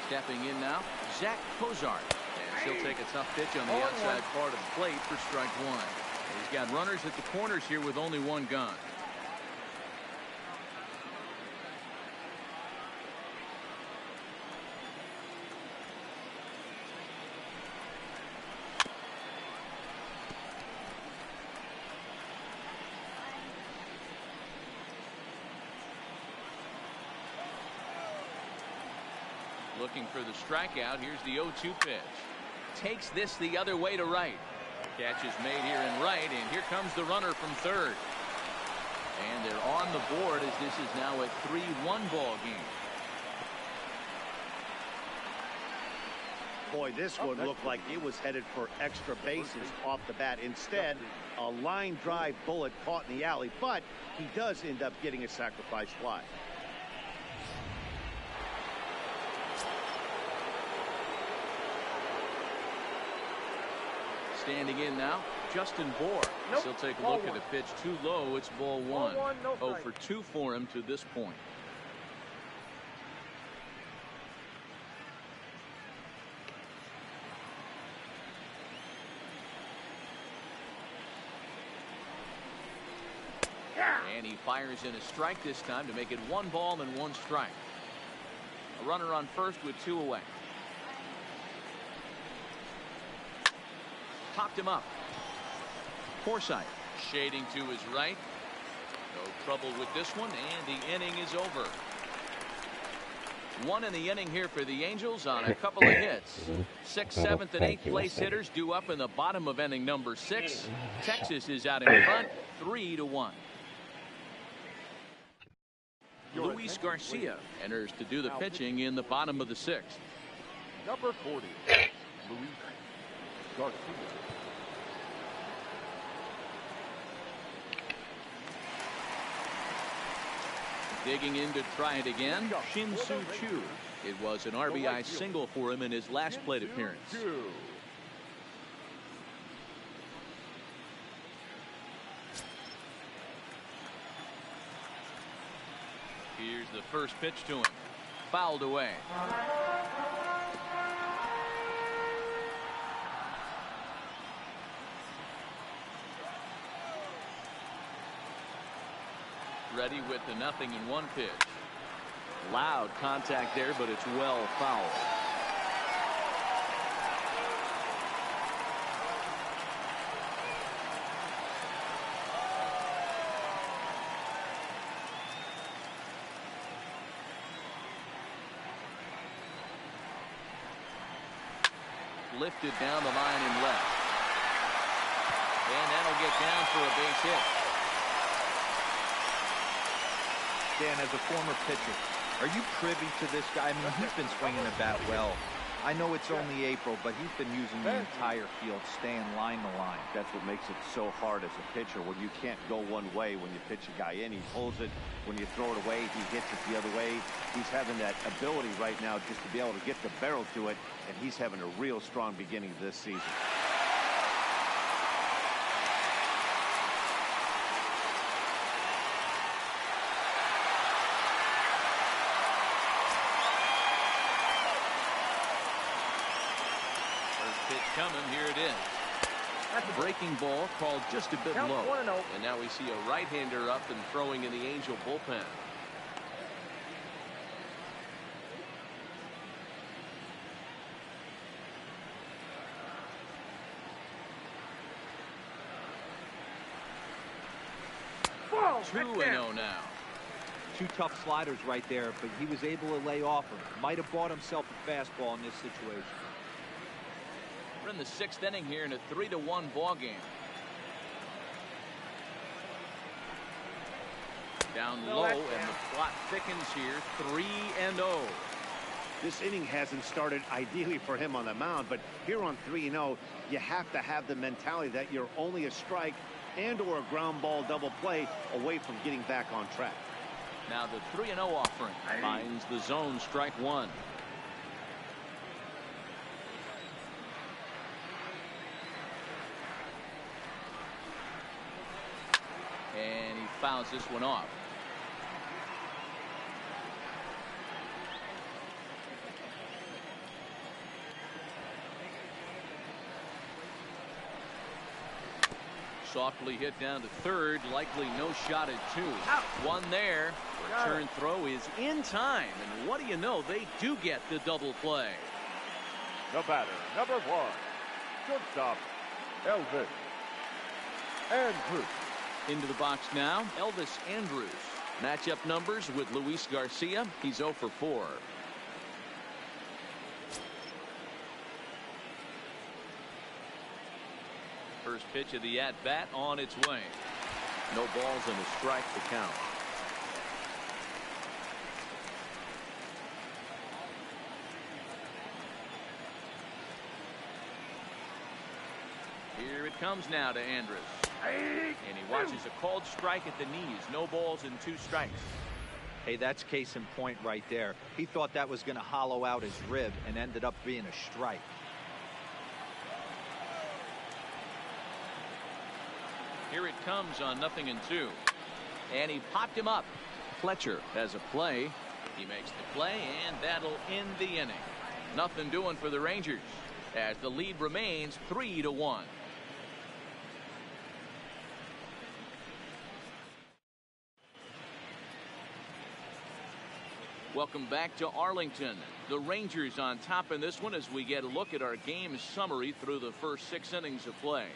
Stepping in now, Zach Cozart. And she'll take a tough pitch on the outside part of the plate for strike one. He's got runners at the corners here with only one gone. Looking for the strikeout. Here's the 0-2 pitch. Takes this the other way to right. Catch is made here in right, and here comes the runner from third. And they're on the board as this is now a 3-1 ball game. Boy, this one looked like it was headed for extra bases off the bat. Instead, a line drive bullet caught in the alley, but he does end up getting a sacrifice fly. Standing in now, Justin Bohr. He'll take a look at the pitch too low. It's ball one. 0 for 2 for him to this point. And he fires in a strike this time to make it 1 ball and 1 strike. A runner on first with 2 away. Popped him up. Forsythe shading to his right. No trouble with this one, and the inning is over. 1 in the inning here for the Angels on a couple of hits. 6th, 7th, and 8th place hitters due up in the bottom of inning number 6. Texas is out in front, 3-1. Luis Garcia enters to do the pitching in the bottom of the 6th. Number 40, Luis Garcia. Digging in to try it again, Shin-Soo Choo. It was an RBI single for him in his last plate appearance. Here's the first pitch to him. Fouled away. Ready with the 0-1 pitch. Loud contact there, but it's well fouled. Lifted down the line and left. And that'll get down for a base hit. Dan, as a former pitcher, are you privy to this guy? I mean, he's been swinging the bat well. I know it's only April, but he's been using the entire field, staying line to line. That's what makes it so hard as a pitcher, when you can't go one way when you pitch a guy in. He pulls it. When you throw it away, he hits it the other way. He's having that ability right now just to be able to get the barrel to it, and he's having a real strong beginning of this season. Coming, here it is. That's a breaking ball called just a bit low. And now we see a right-hander up and throwing in the Angel bullpen. Whoa, 2-0 now. 2 tough sliders right there, but he was able to lay off him. Might have bought himself a fastball in this situation. We're in the 6th inning here in a 3-1 ball game. Down low, and the plot thickens here. 3-0. This inning hasn't started ideally for him on the mound, but here on 3-0, you have to have the mentality that you're only a strike and or a ground ball double play away from getting back on track. Now the 3-0 offering finds the zone, strike one. And he fouls this one off. Softly hit down to third, likely no shot at two. Out. One there. Return throw is in time, and what do you know? They do get the double play. The batter, number one, shortstop, Elvis Andrews. Into the box now, Elvis Andrews. Matchup numbers with Luis Garcia. He's 0 for 4. First pitch of the at-bat on its way. No balls and a strike to count. Here it comes now to Andrews. And he watches a called strike at the knees. No balls and 2 strikes. Hey, that's case in point right there. He thought that was going to hollow out his rib and ended up being a strike. Here it comes on 0-2. And he popped him up. Fletcher has a play. He makes the play, and that'll end the inning. Nothing doing for the Rangers as the lead remains 3-1. Welcome back to Arlington. The Rangers on top in this one as we get a look at our game summary through the first 6 innings of play.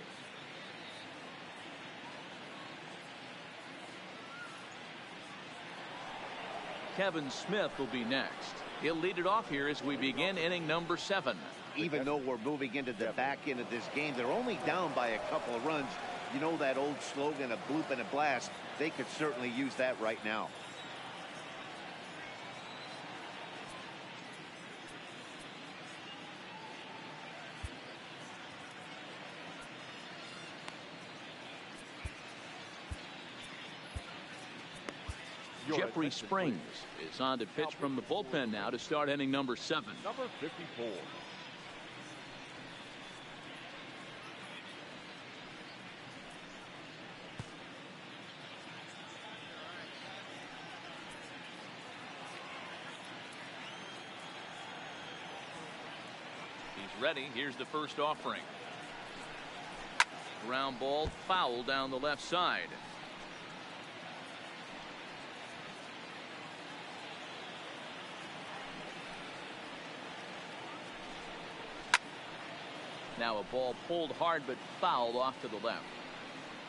Kevin Smith will be next. He'll lead it off here as we begin inning number 7. Even though we're moving into the back end of this game, they're only down by a couple of runs. You know that old slogan, a bloop and a blast. They could certainly use that right now. Jeffrey Springs is on to pitch from the bullpen now to start inning number 7. Number 54. He's ready. Here's the first offering. Ground ball foul down the left side. Now a ball pulled hard but fouled off to the left.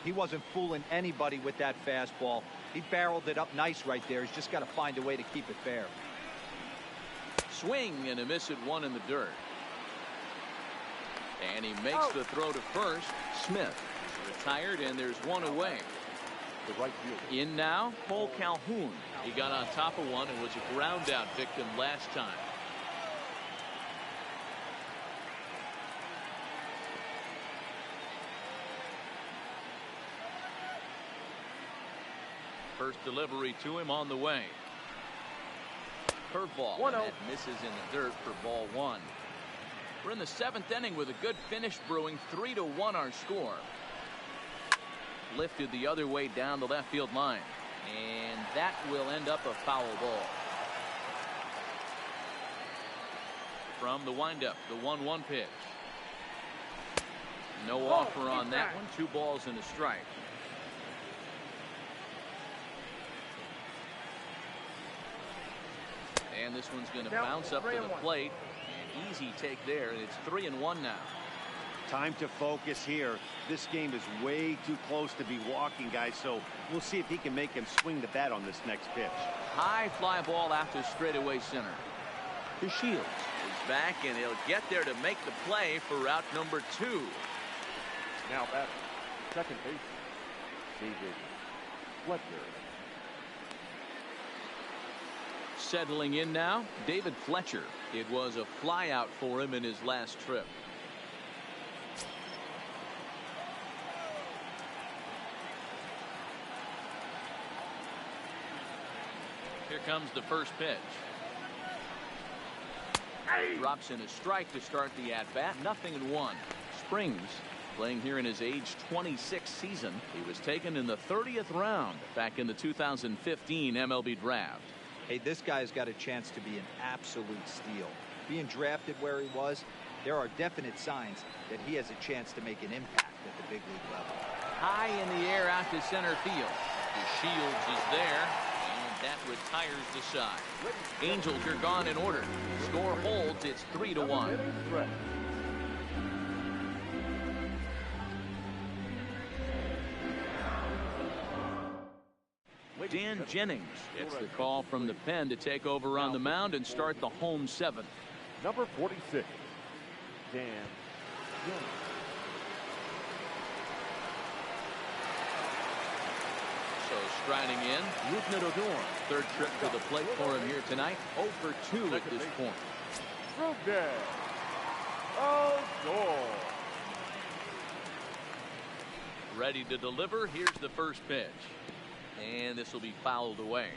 He wasn't fooling anybody with that fastball. He barreled it up nice right there. He's just got to find a way to keep it fair. Swing and a miss at 1 in the dirt. And he makes the throw to first. Smith is retired, and there's 1 away. The right fielder. In now, Cole Calhoun. He got on top of one and was a ground out victim last time. First delivery to him on the way. Curveball. That misses in the dirt for ball 1. We're in the 7th inning with a good finish brewing. 3-1 our score. Lifted the other way down the left field line. And that will end up a foul ball. From the windup, the 1-1 pitch. No offer on that one. 2 balls and a strike. And this one's going to bounce up to the plate. An easy take there, and it's 3-1 now. Time to focus here. This game is way too close to be walking, guys, so we'll see if he can make him swing the bat on this next pitch. High fly ball after straightaway center. To Shields is back, and he'll get there to make the play for route number 2. Now batting, second base, David Fletcher. Settling in now, David Fletcher. It was a fly out for him in his last trip. Here comes the first pitch. Drops in a strike to start the at-bat. 0-1. Springs, playing here in his age 26 season. He was taken in the 30th round back in the 2015 MLB draft. Hey, this guy's got a chance to be an absolute steal. Being drafted where he was, there are definite signs that he has a chance to make an impact at the big league level. High in the air out to center field. The Shields is there, and that retires the side. Angels are gone in order. Score holds. It's 3-1. Dan Jennings gets the call from the pen to take over on the mound and start the home seventh. Number 46, Dan Jennings. So striding in, Odor. Third trip to the plate for him here tonight. 0 for 2 at this point. Odor. Ready to deliver. Here's the first pitch. And this will be fouled away.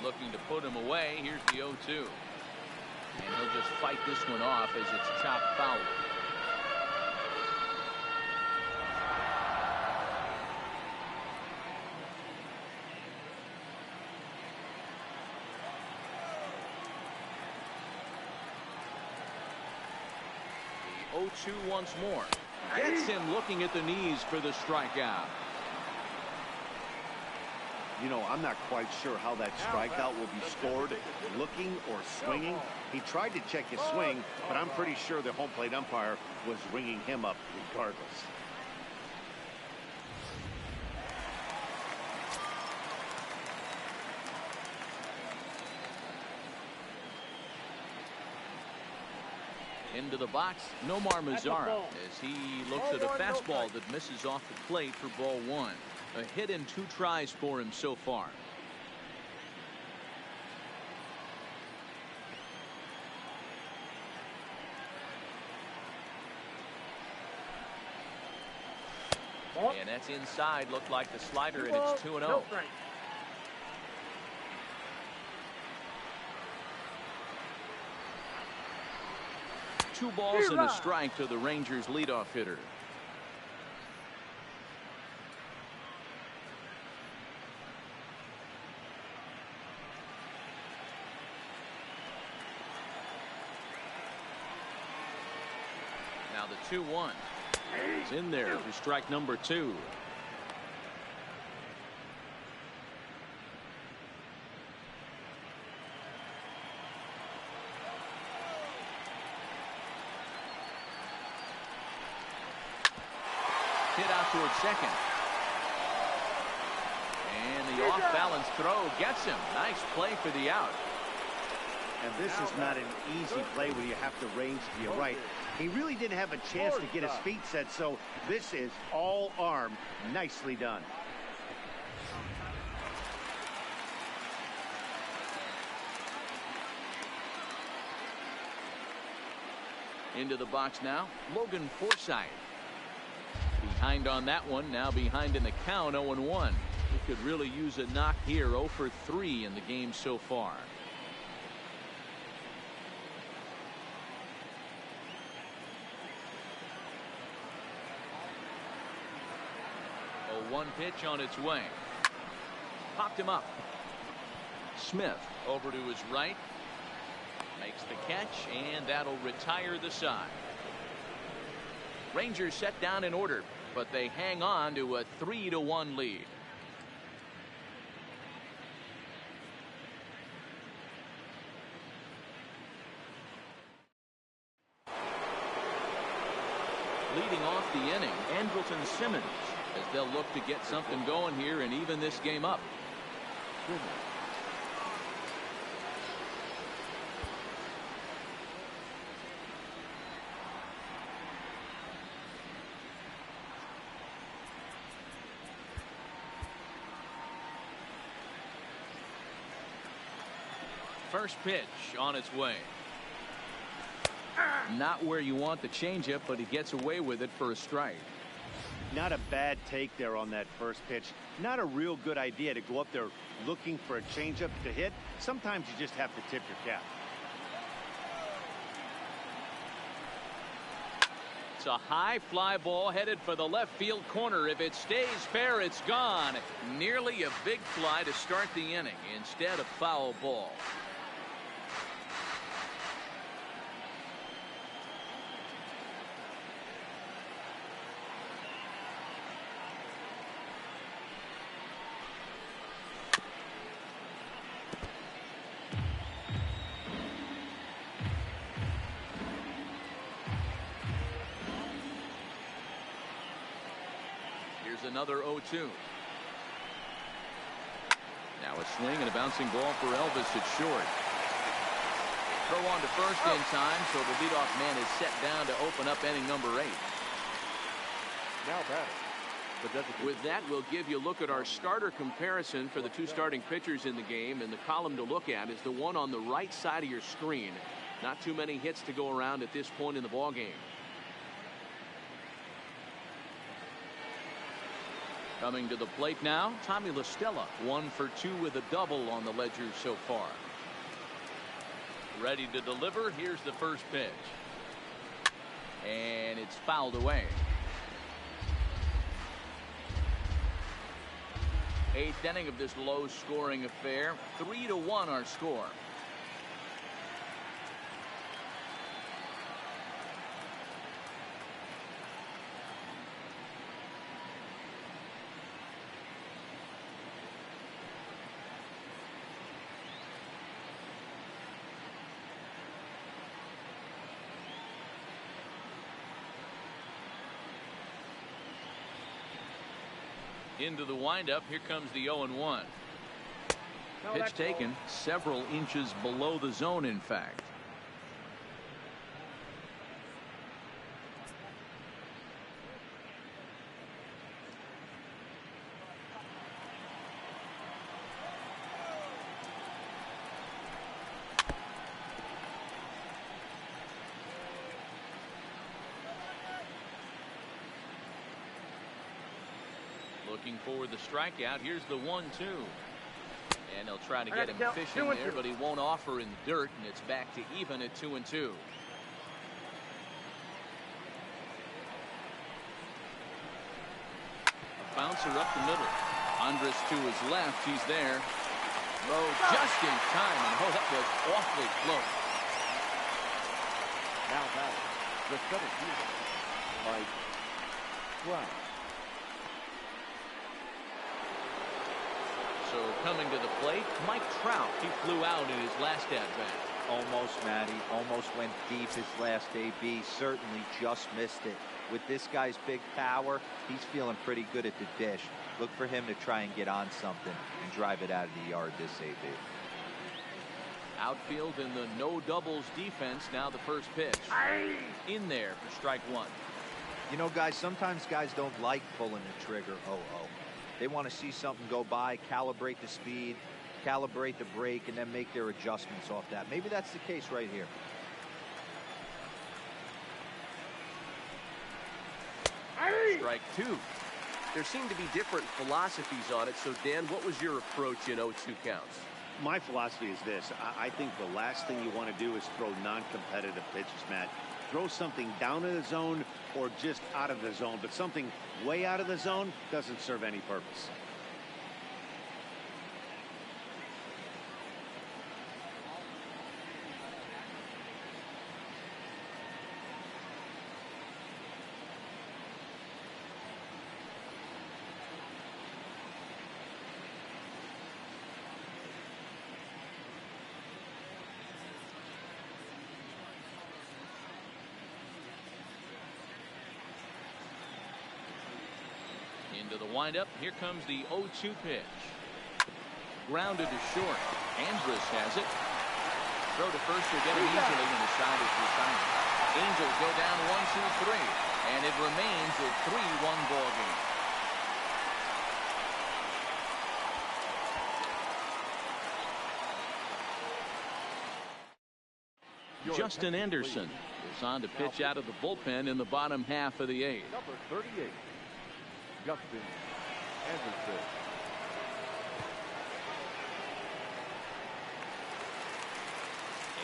Looking to put him away. Here's the 0-2. And he'll just fight this one off as it's chopped foul. The 0-2 once more. Gets him looking at the knees for the strikeout. You know, I'm not quite sure how that strikeout will be scored, looking or swinging. He tried to check his swing, but I'm pretty sure the home plate umpire was ringing him up regardless. Into the box, Nomar Mazara, as he looks at a fastball that misses off the plate for ball one. A hit in 2 tries for him so far. And that's inside. Looked like the slider, and it's 2-0. 2 balls and a strike to the Rangers leadoff hitter. Now the 2-1. He's in there for strike number 2. Hit out towards second. And the off-balance throw gets him. Nice play for the out. And this is not an easy play where you have to range to your right. He really didn't have a chance to get his feet set, so this is all arm. Nicely done. Into the box now, Logan Forsythe. Behind on that one, now behind in the count, 0-1. He could really use a knock here, 0 for 3 in the game so far. 0-1 pitch on its way. Popped him up. Smith over to his right. Makes the catch, and that'll retire the side. Rangers set down in order, but they hang on to a 3-1 lead. Leading off the inning, Andrelton Simmons, as they'll look to get something going here and even this game up. First pitch on its way. Not where you want the changeup, but he gets away with it for a strike. Not a bad take there on that first pitch. Not a real good idea to go up there looking for a changeup to hit. Sometimes you just have to tip your cap. It's a high fly ball headed for the left field corner. If it stays fair, it's gone. Nearly a big fly to start the inning. Instead, a foul ball. Another 0-2. Now a swing and a bouncing ball for Elvis at short. Throw on to first in time, so the leadoff man is set down to open up inning number 8. Now batting. With that, we'll give you a look at our starter comparison for the two starting pitchers in the game, and the column to look at is the one on the right side of your screen. Not too many hits to go around at this point in the ball game. Coming to the plate now, Tommy La Stella, 1 for 2 with a double on the ledger so far. Ready to deliver. Here's the first pitch. And it's fouled away. 8th inning of this low-scoring affair. 3-1 our score. Into the windup. Here comes the 0-1. Pitch taken several inches below the zone, in fact. Looking for the strikeout. Here's the 1-2. And they'll try to get him fishing there, but he won't offer in the dirt, and it's back to even at 2-2. A bouncer up the middle. Andres to his left. He's there. Low just in time, and oh, that was awfully close. Now back. The center fielder, Mike Trout. So coming to the plate, Mike Trout. He flew out in his last at-bat. Almost, Matty. Almost went deep his last AB. Certainly just missed it. With this guy's big power, he's feeling pretty good at the dish. Look for him to try and get on something and drive it out of the yard this AB. Outfield in the no doubles defense. Now the first pitch. In there for strike 1. You know, guys, sometimes guys don't like pulling the trigger 0-0. They want to see something go by, calibrate the speed, calibrate the brake, and then make their adjustments off that. Maybe that's the case right here. Strike 2. There seem to be different philosophies on it. So, Dan, what was your approach in 0-2 counts? My philosophy is this. I think the last thing you want to do is throw non-competitive pitches, Matt. Throw something down in the zone or just out of the zone, but something way out of the zone doesn't serve any purpose. Into the windup. Here comes the 0-2 pitch. Grounded to short. Andrus has it. Throw to first will get him easily, and the side is retired. Angels go down 1-2-3, and it remains a 3-1 ball game. Justin Anderson is on to pitch out of the bullpen in the bottom half of the 8th. Number 38, Justin Anderson.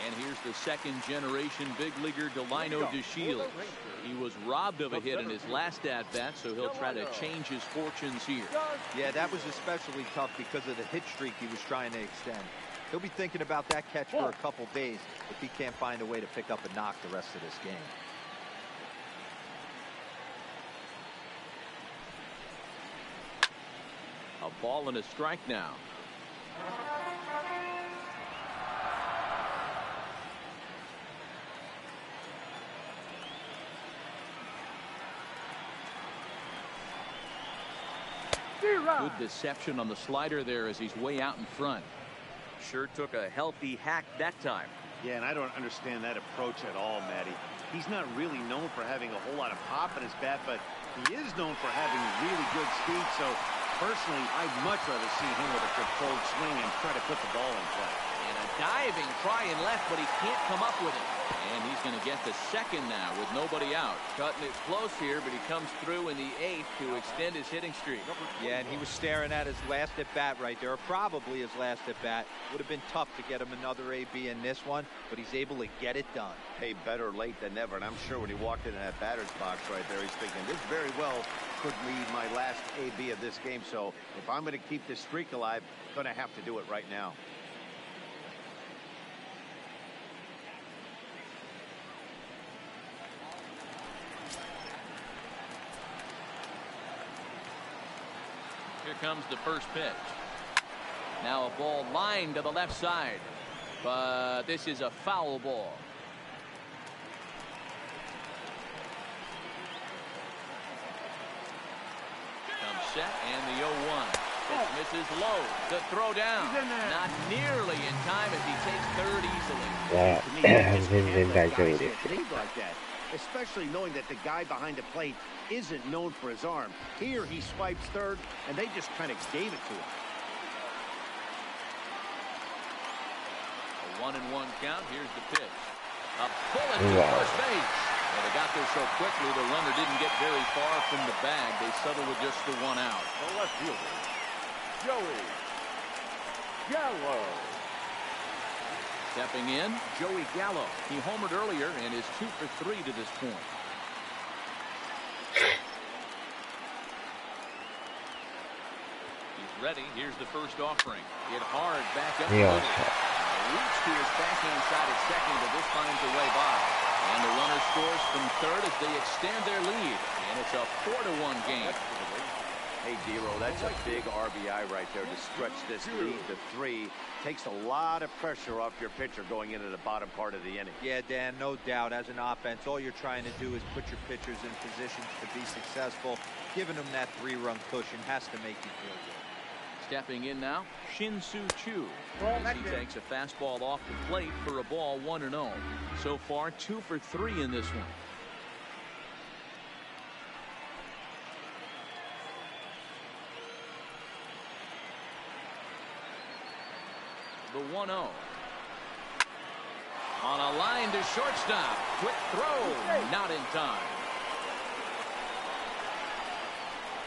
And here's the second-generation big leaguer Delino DeShields. He was robbed of a hit in his last at-bat, so he'll try to change his fortunes here. Yeah, that was especially tough because of the hit streak he was trying to extend. He'll be thinking about that catch for a couple days if he can't find a way to pick up a knock the rest of this game. A ball and a strike now. Good deception on the slider there as he's way out in front. Sure took a healthy hack that time. Yeah, and I don't understand that approach at all, Matty. He's not really known for having a whole lot of pop in his bat, but he is known for having really good speed. So, personally, I'd much rather see him with a controlled swing and try to put the ball in play. And a diving try in left, but he can't come up with it. And he's going to get the second now with nobody out. Cutting it close here, but he comes through in the 8th to extend his hitting streak. Yeah, and he was staring at his last at-bat right there, or probably his last at-bat. Would have been tough to get him another AB in this one, but he's able to get it done. Hey, better late than never, and I'm sure when he walked into that batter's box right there, he's thinking, this very well could lead my last AB of this game, so if I'm going to keep this streak alive, I'm going to have to do it right now. Here comes the first pitch. Now a ball lined to the left side, but this is a foul ball. Comes set and the 0-1. Pitch misses low. The throw down. Not nearly in time as he takes third easily. 全然大丈夫です。 Especially knowing that the guy behind the plate isn't known for his arm. Here he swipes third, and they just kind of gave it to him. A 1-1 count. Here's the pitch. A bullet to first base. Well, they got there so quickly, the runner didn't get very far from the bag. They settled with just the 1 out. The left fielder, Joey Gallo. Stepping in, Joey Gallo. He homered earlier and is 2 for 3 to this point. He's ready. Here's the first offering. Hit hard back up. Reach to his backhand side at second, but this finds a way by. And the runner scores from third as they extend their lead. And it's a 4-1 game. Hey, Dero, that's a big RBI right there to stretch this lead to 3. Takes a lot of pressure off your pitcher going into the bottom part of the inning. Yeah, Dan, no doubt. As an offense, all you're trying to do is put your pitchers in positions to be successful. Giving them that 3-run cushion has to make you feel good. Stepping in now, Shin-Soo Choo. As he takes a fastball off the plate for a ball 1-0. So far, 2 for 3 in this one. The 1-0. On a line to shortstop. Quick throw. Not in time.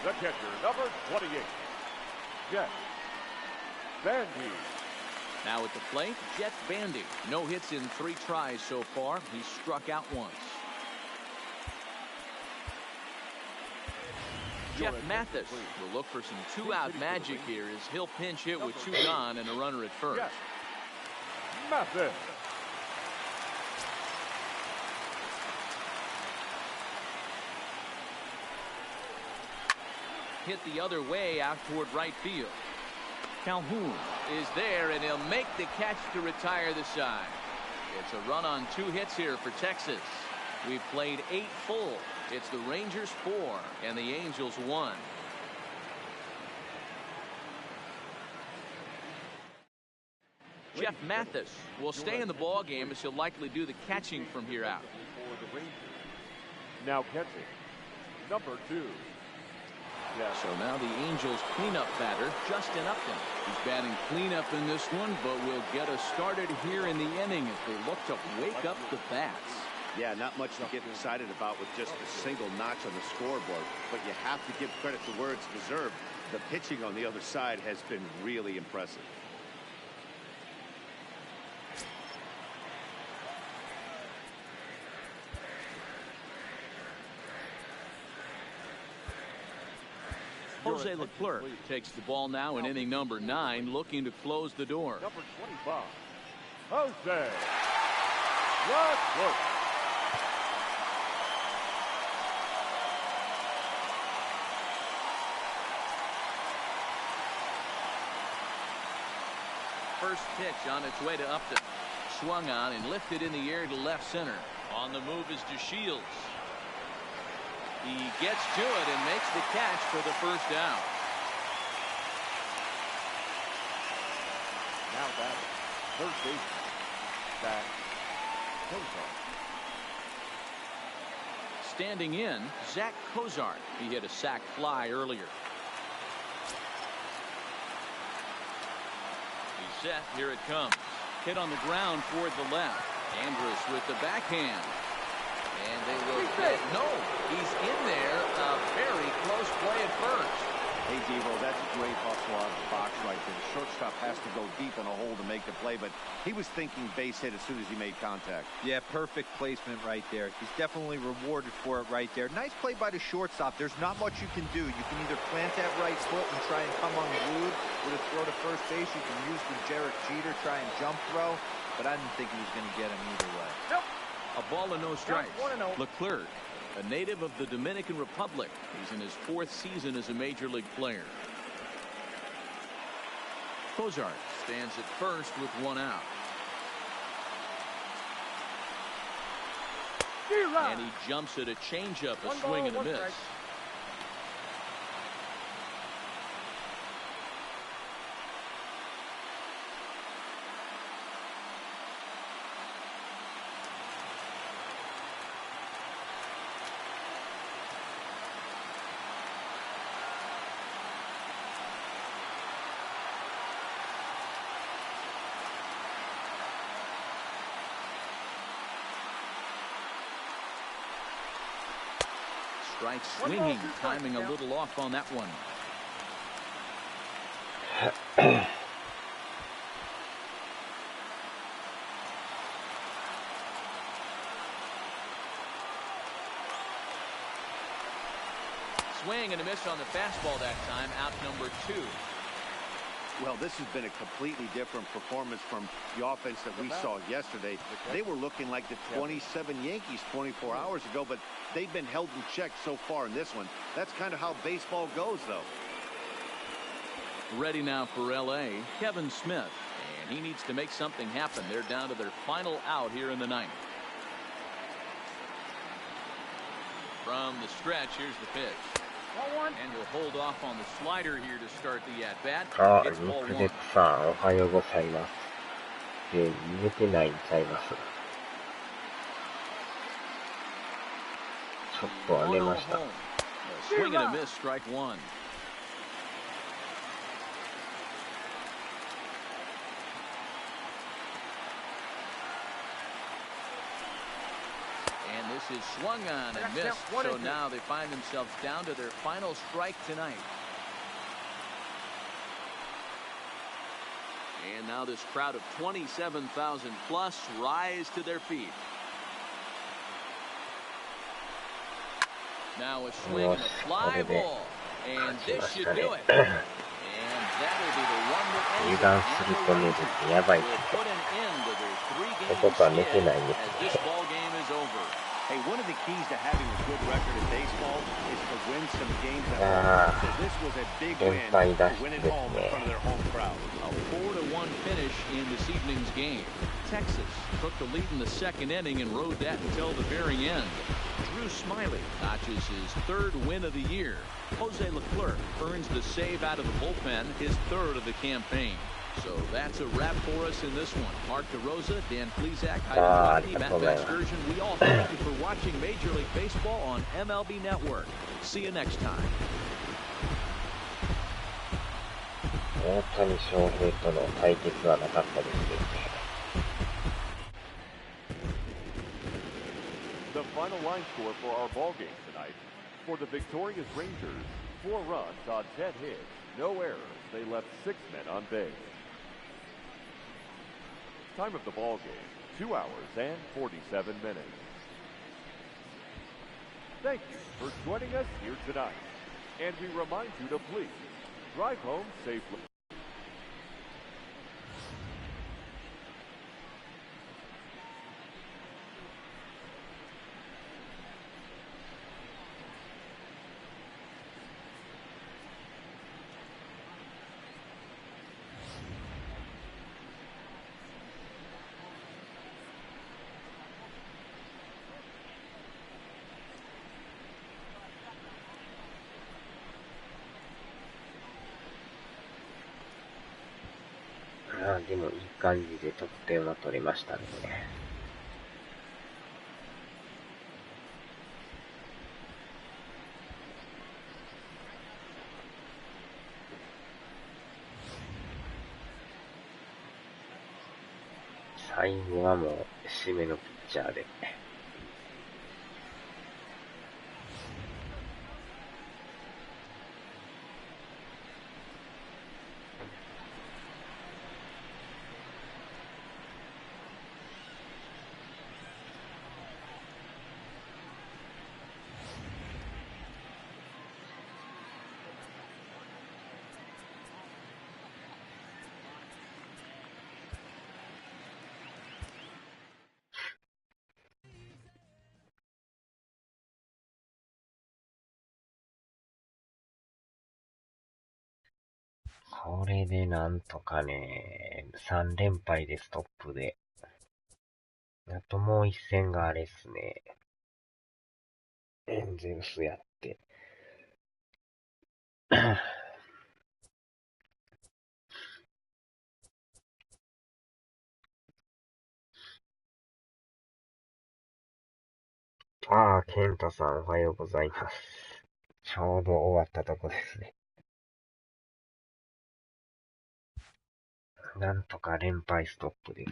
The catcher, number 28, Jet Bandy. Now at the plate, Jet Bandy. No hits in 3 tries so far. He's struck out once. Jeff Mathis will look for some 2-out magic here as he'll pinch hit with 2 gone and a runner at first. Jeff Mathis. Hit the other way out toward right field. Calhoun is there, and he'll make the catch to retire the side. It's a run on 2 hits here for Texas. We've played 8 full. It's the Rangers 4 and the Angels 1. Jeff Mathis will stay in the ball game as he'll likely do the catching from here out. For the Rangers. Now catching, number 2, So now the Angels cleanup batter, Justin Upton. He's batting cleanup in this one, but will get us started here in the inning as they look to wake up the bats. Yeah, not much to get excited about with just a single notch on the scoreboard, but you have to give credit to where it's deserved. The pitching on the other side has been really impressive. Jose Leclerc takes the ball now in inning number 9, looking to close the door. Number 25, Jose Leclerc. First pitch on its way to Upton. Swung on and lifted in the air to left center. On the move is DeShields. He gets to it and makes the catch for the first down. Now batting, third baseman, Zach Kozart. Standing in, Zach Kozart. He hit a sac fly earlier. He's set. Here it comes. Hit on the ground toward the left. Andrus with the backhand. And they will say, no, he's in there. A very close play at first. Hey, Devo, that's a great hustle out of the box right there. The shortstop has to go deep in a hole to make the play, but he was thinking base hit as soon as he made contact. Yeah, perfect placement right there. He's definitely rewarded for it right there. Nice play by the shortstop. There's not much you can do. You can either plant that right foot and try and come unglued with a throw to first base. You can use the Derek Jeter, try and jump throw, but I didn't think he was going to get him either way. Nope. A ball and no strikes. Leclerc, a native of the Dominican Republic. He's in his 4th season as a major league player. Kozart stands at first with 1 out. And he jumps at a changeup, a swing and a miss. Strike swinging, timing a little off on that one. Swing and a miss on the fastball that time, out number 2. Well, this has been a completely different performance from the offense that we saw yesterday. They were looking like the 27 Yankees 24 hours ago, but they've been held in check so far in this one. That's kind of how baseball goes, though. Ready now for L.A., Kevin Smith. And he needs to make something happen. They're down to their final out here in the 9th. From the stretch, here's the pitch. And he'll hold off on the slider here to start the at-bat. It's ball 1. さん、おはようございます。寝てないんちゃいます。ちょっとは寝ました。Swing and a miss, strike 1. This is swung on and missed, so now they find themselves down to their final strike tonight. And now this crowd of 27,000 plus rise to their feet. Now a swing and a fly ball, and this should do it. And that'll be the one that ends it. Will put an end to their 3-game skid as this ball game is over. Hey, one of the keys to having a good record in baseball is to win some games at home. So this was a big win to win it home in front of their home crowd. A 4-1 finish in this evening's game. Texas took the lead in the 2nd inning and rode that until the very end. Drew Smiley notches his 3rd win of the year. Jose Leclerc earns the save out of the bullpen, his 3rd of the campaign. So that's a wrap for us in this one. Mark DeRosa, Dan Plesac, Matt Excursion. We all thank you for watching Major League Baseball on MLB Network. See you next time. 大谷翔平との対決はなかったですけどね。The final line score for our ball game tonight. For the victorious Rangers, 4 runs on 10 hits, no errors. They left 6 men on base. Time of the ball game, 2 hours and 47 minutes. Thank you for joining us here tonight. And we remind you to please drive home safely.でもいい感じで得点は取れましたね。最後はもう締めのピッチャーで。これでなんとかね、3連敗でストップで。あともう一戦があれっすね。エンゼルスやって。ああ、ケンタさんおはようございます。ちょうど終わったとこですね。なんとか連敗ストップです。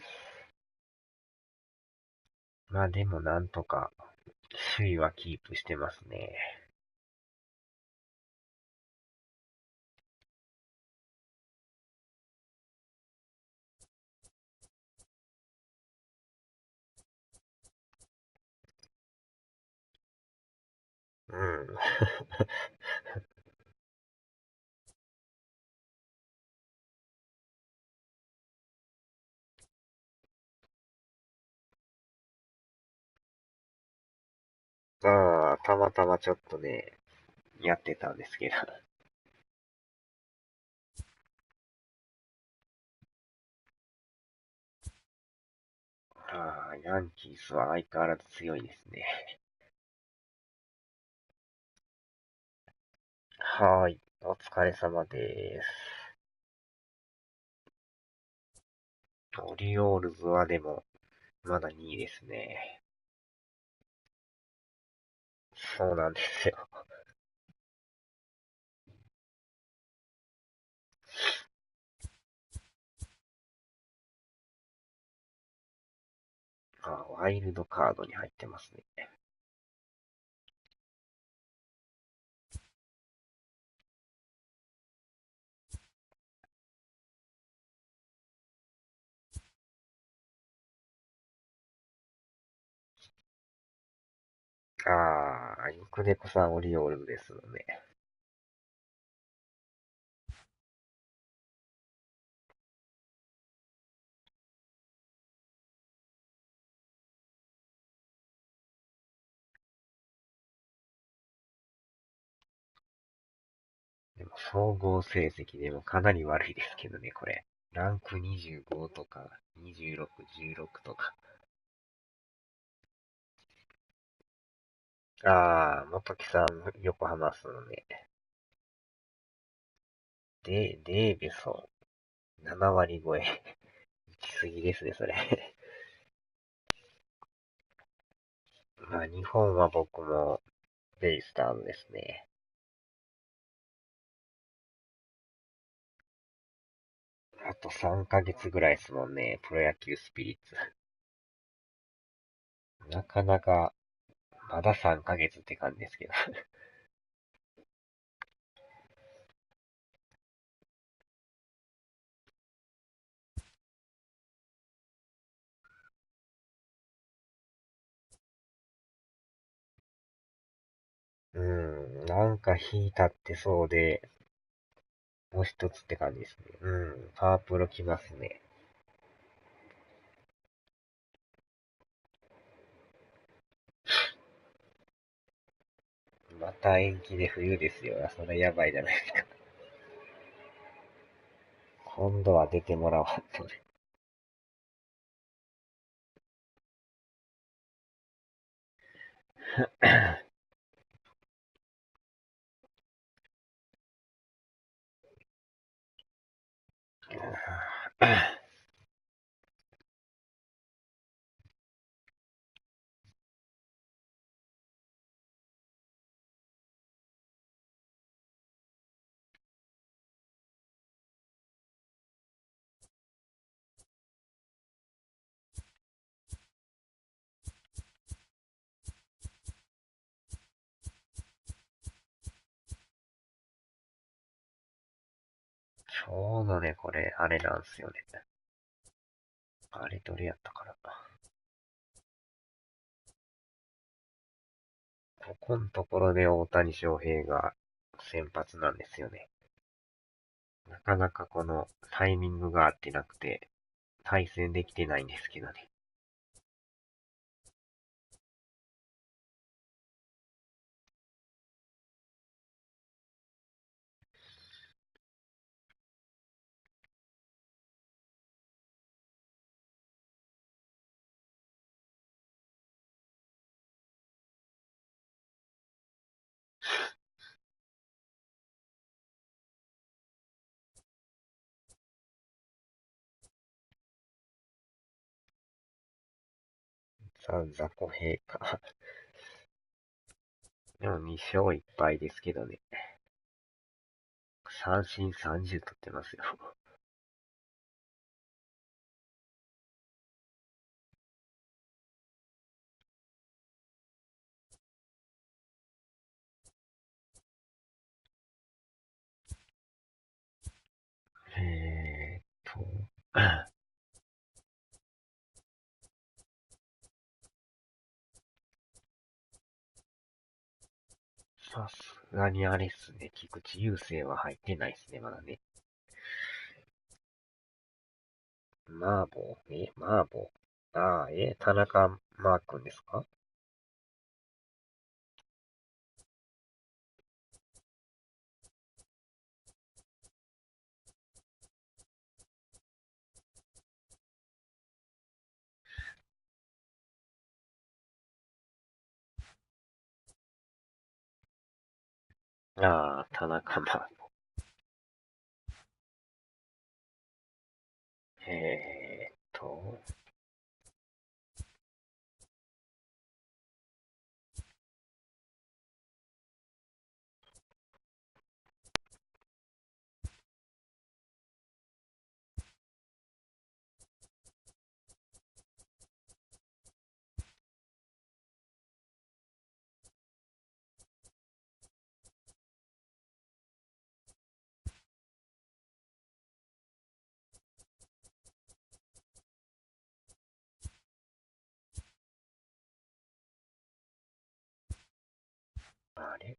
まあでもなんとか首位はキープしてますね。うん。ああ、たまたまちょっとね、やってたんですけど。ああ、ヤンキースは相変わらず強いですね。はーい、お疲れ様です。オリオールズはでも、まだ2位ですね。そうなんですよ。ワイルドカードに入ってますね。ゆくねこさんオリオールズですので。でも総合成績でもかなり悪いですけどね、これ。ランク25とか、26、16とか。元木さん、横浜っすのね。デーベソン、7割超え。行き過ぎですね、それ。まあ、日本は僕も、ベイスターズですね。あと3ヶ月ぐらいですもんね、プロ野球スピリッツ。なかなか、まだ3ヶ月って感じですけど。なんか日立ってそうで、もう一つって感じですね。パープル来ますね。また延期で冬ですよ。それやばいじゃないですか。今度は出てもらわんとね。今日のね、これ、あれなんすよね。あれどれやったかな。ここのところで大谷翔平が先発なんですよね。なかなかこのタイミングが合ってなくて、対戦できてないんですけどね。さあ、雑魚兵か。でも2勝1敗ですけどね。三振30取ってますよ。えーっと、さすがにあれっすね。菊池雄星は入ってないっすね、まだね。麻婆。田中マー君ですか？田中マー君。あれ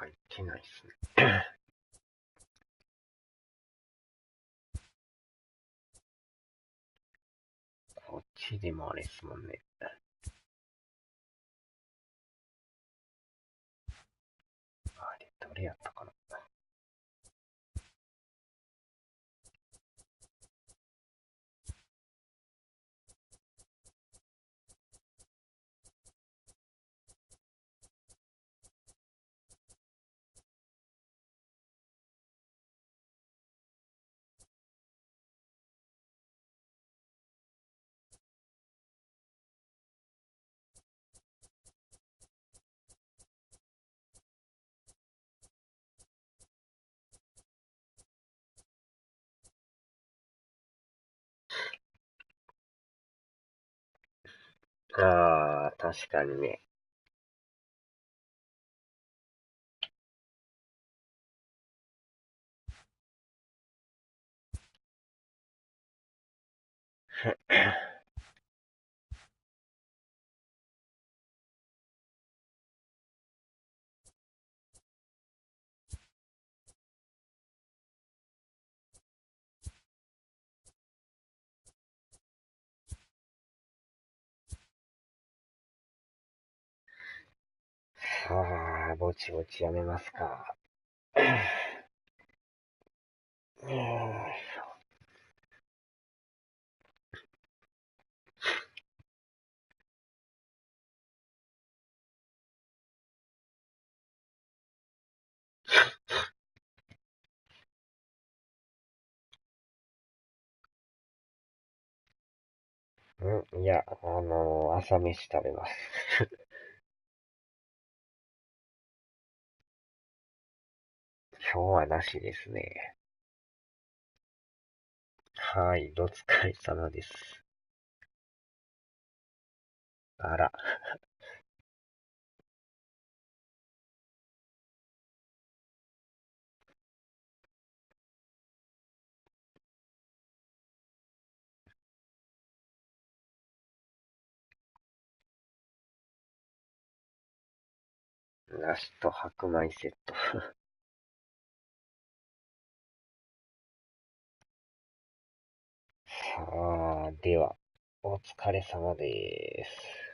入ってないっすね。こっちでもあれっすもんね。あれ、どれやったかな。ああ、確かにね。ああ、ぼちぼちやめますか。いや、朝飯食べます。今日はなしですね。はい、お疲れ様です。あら。梨と白米セット。さあ、では、お疲れ様です。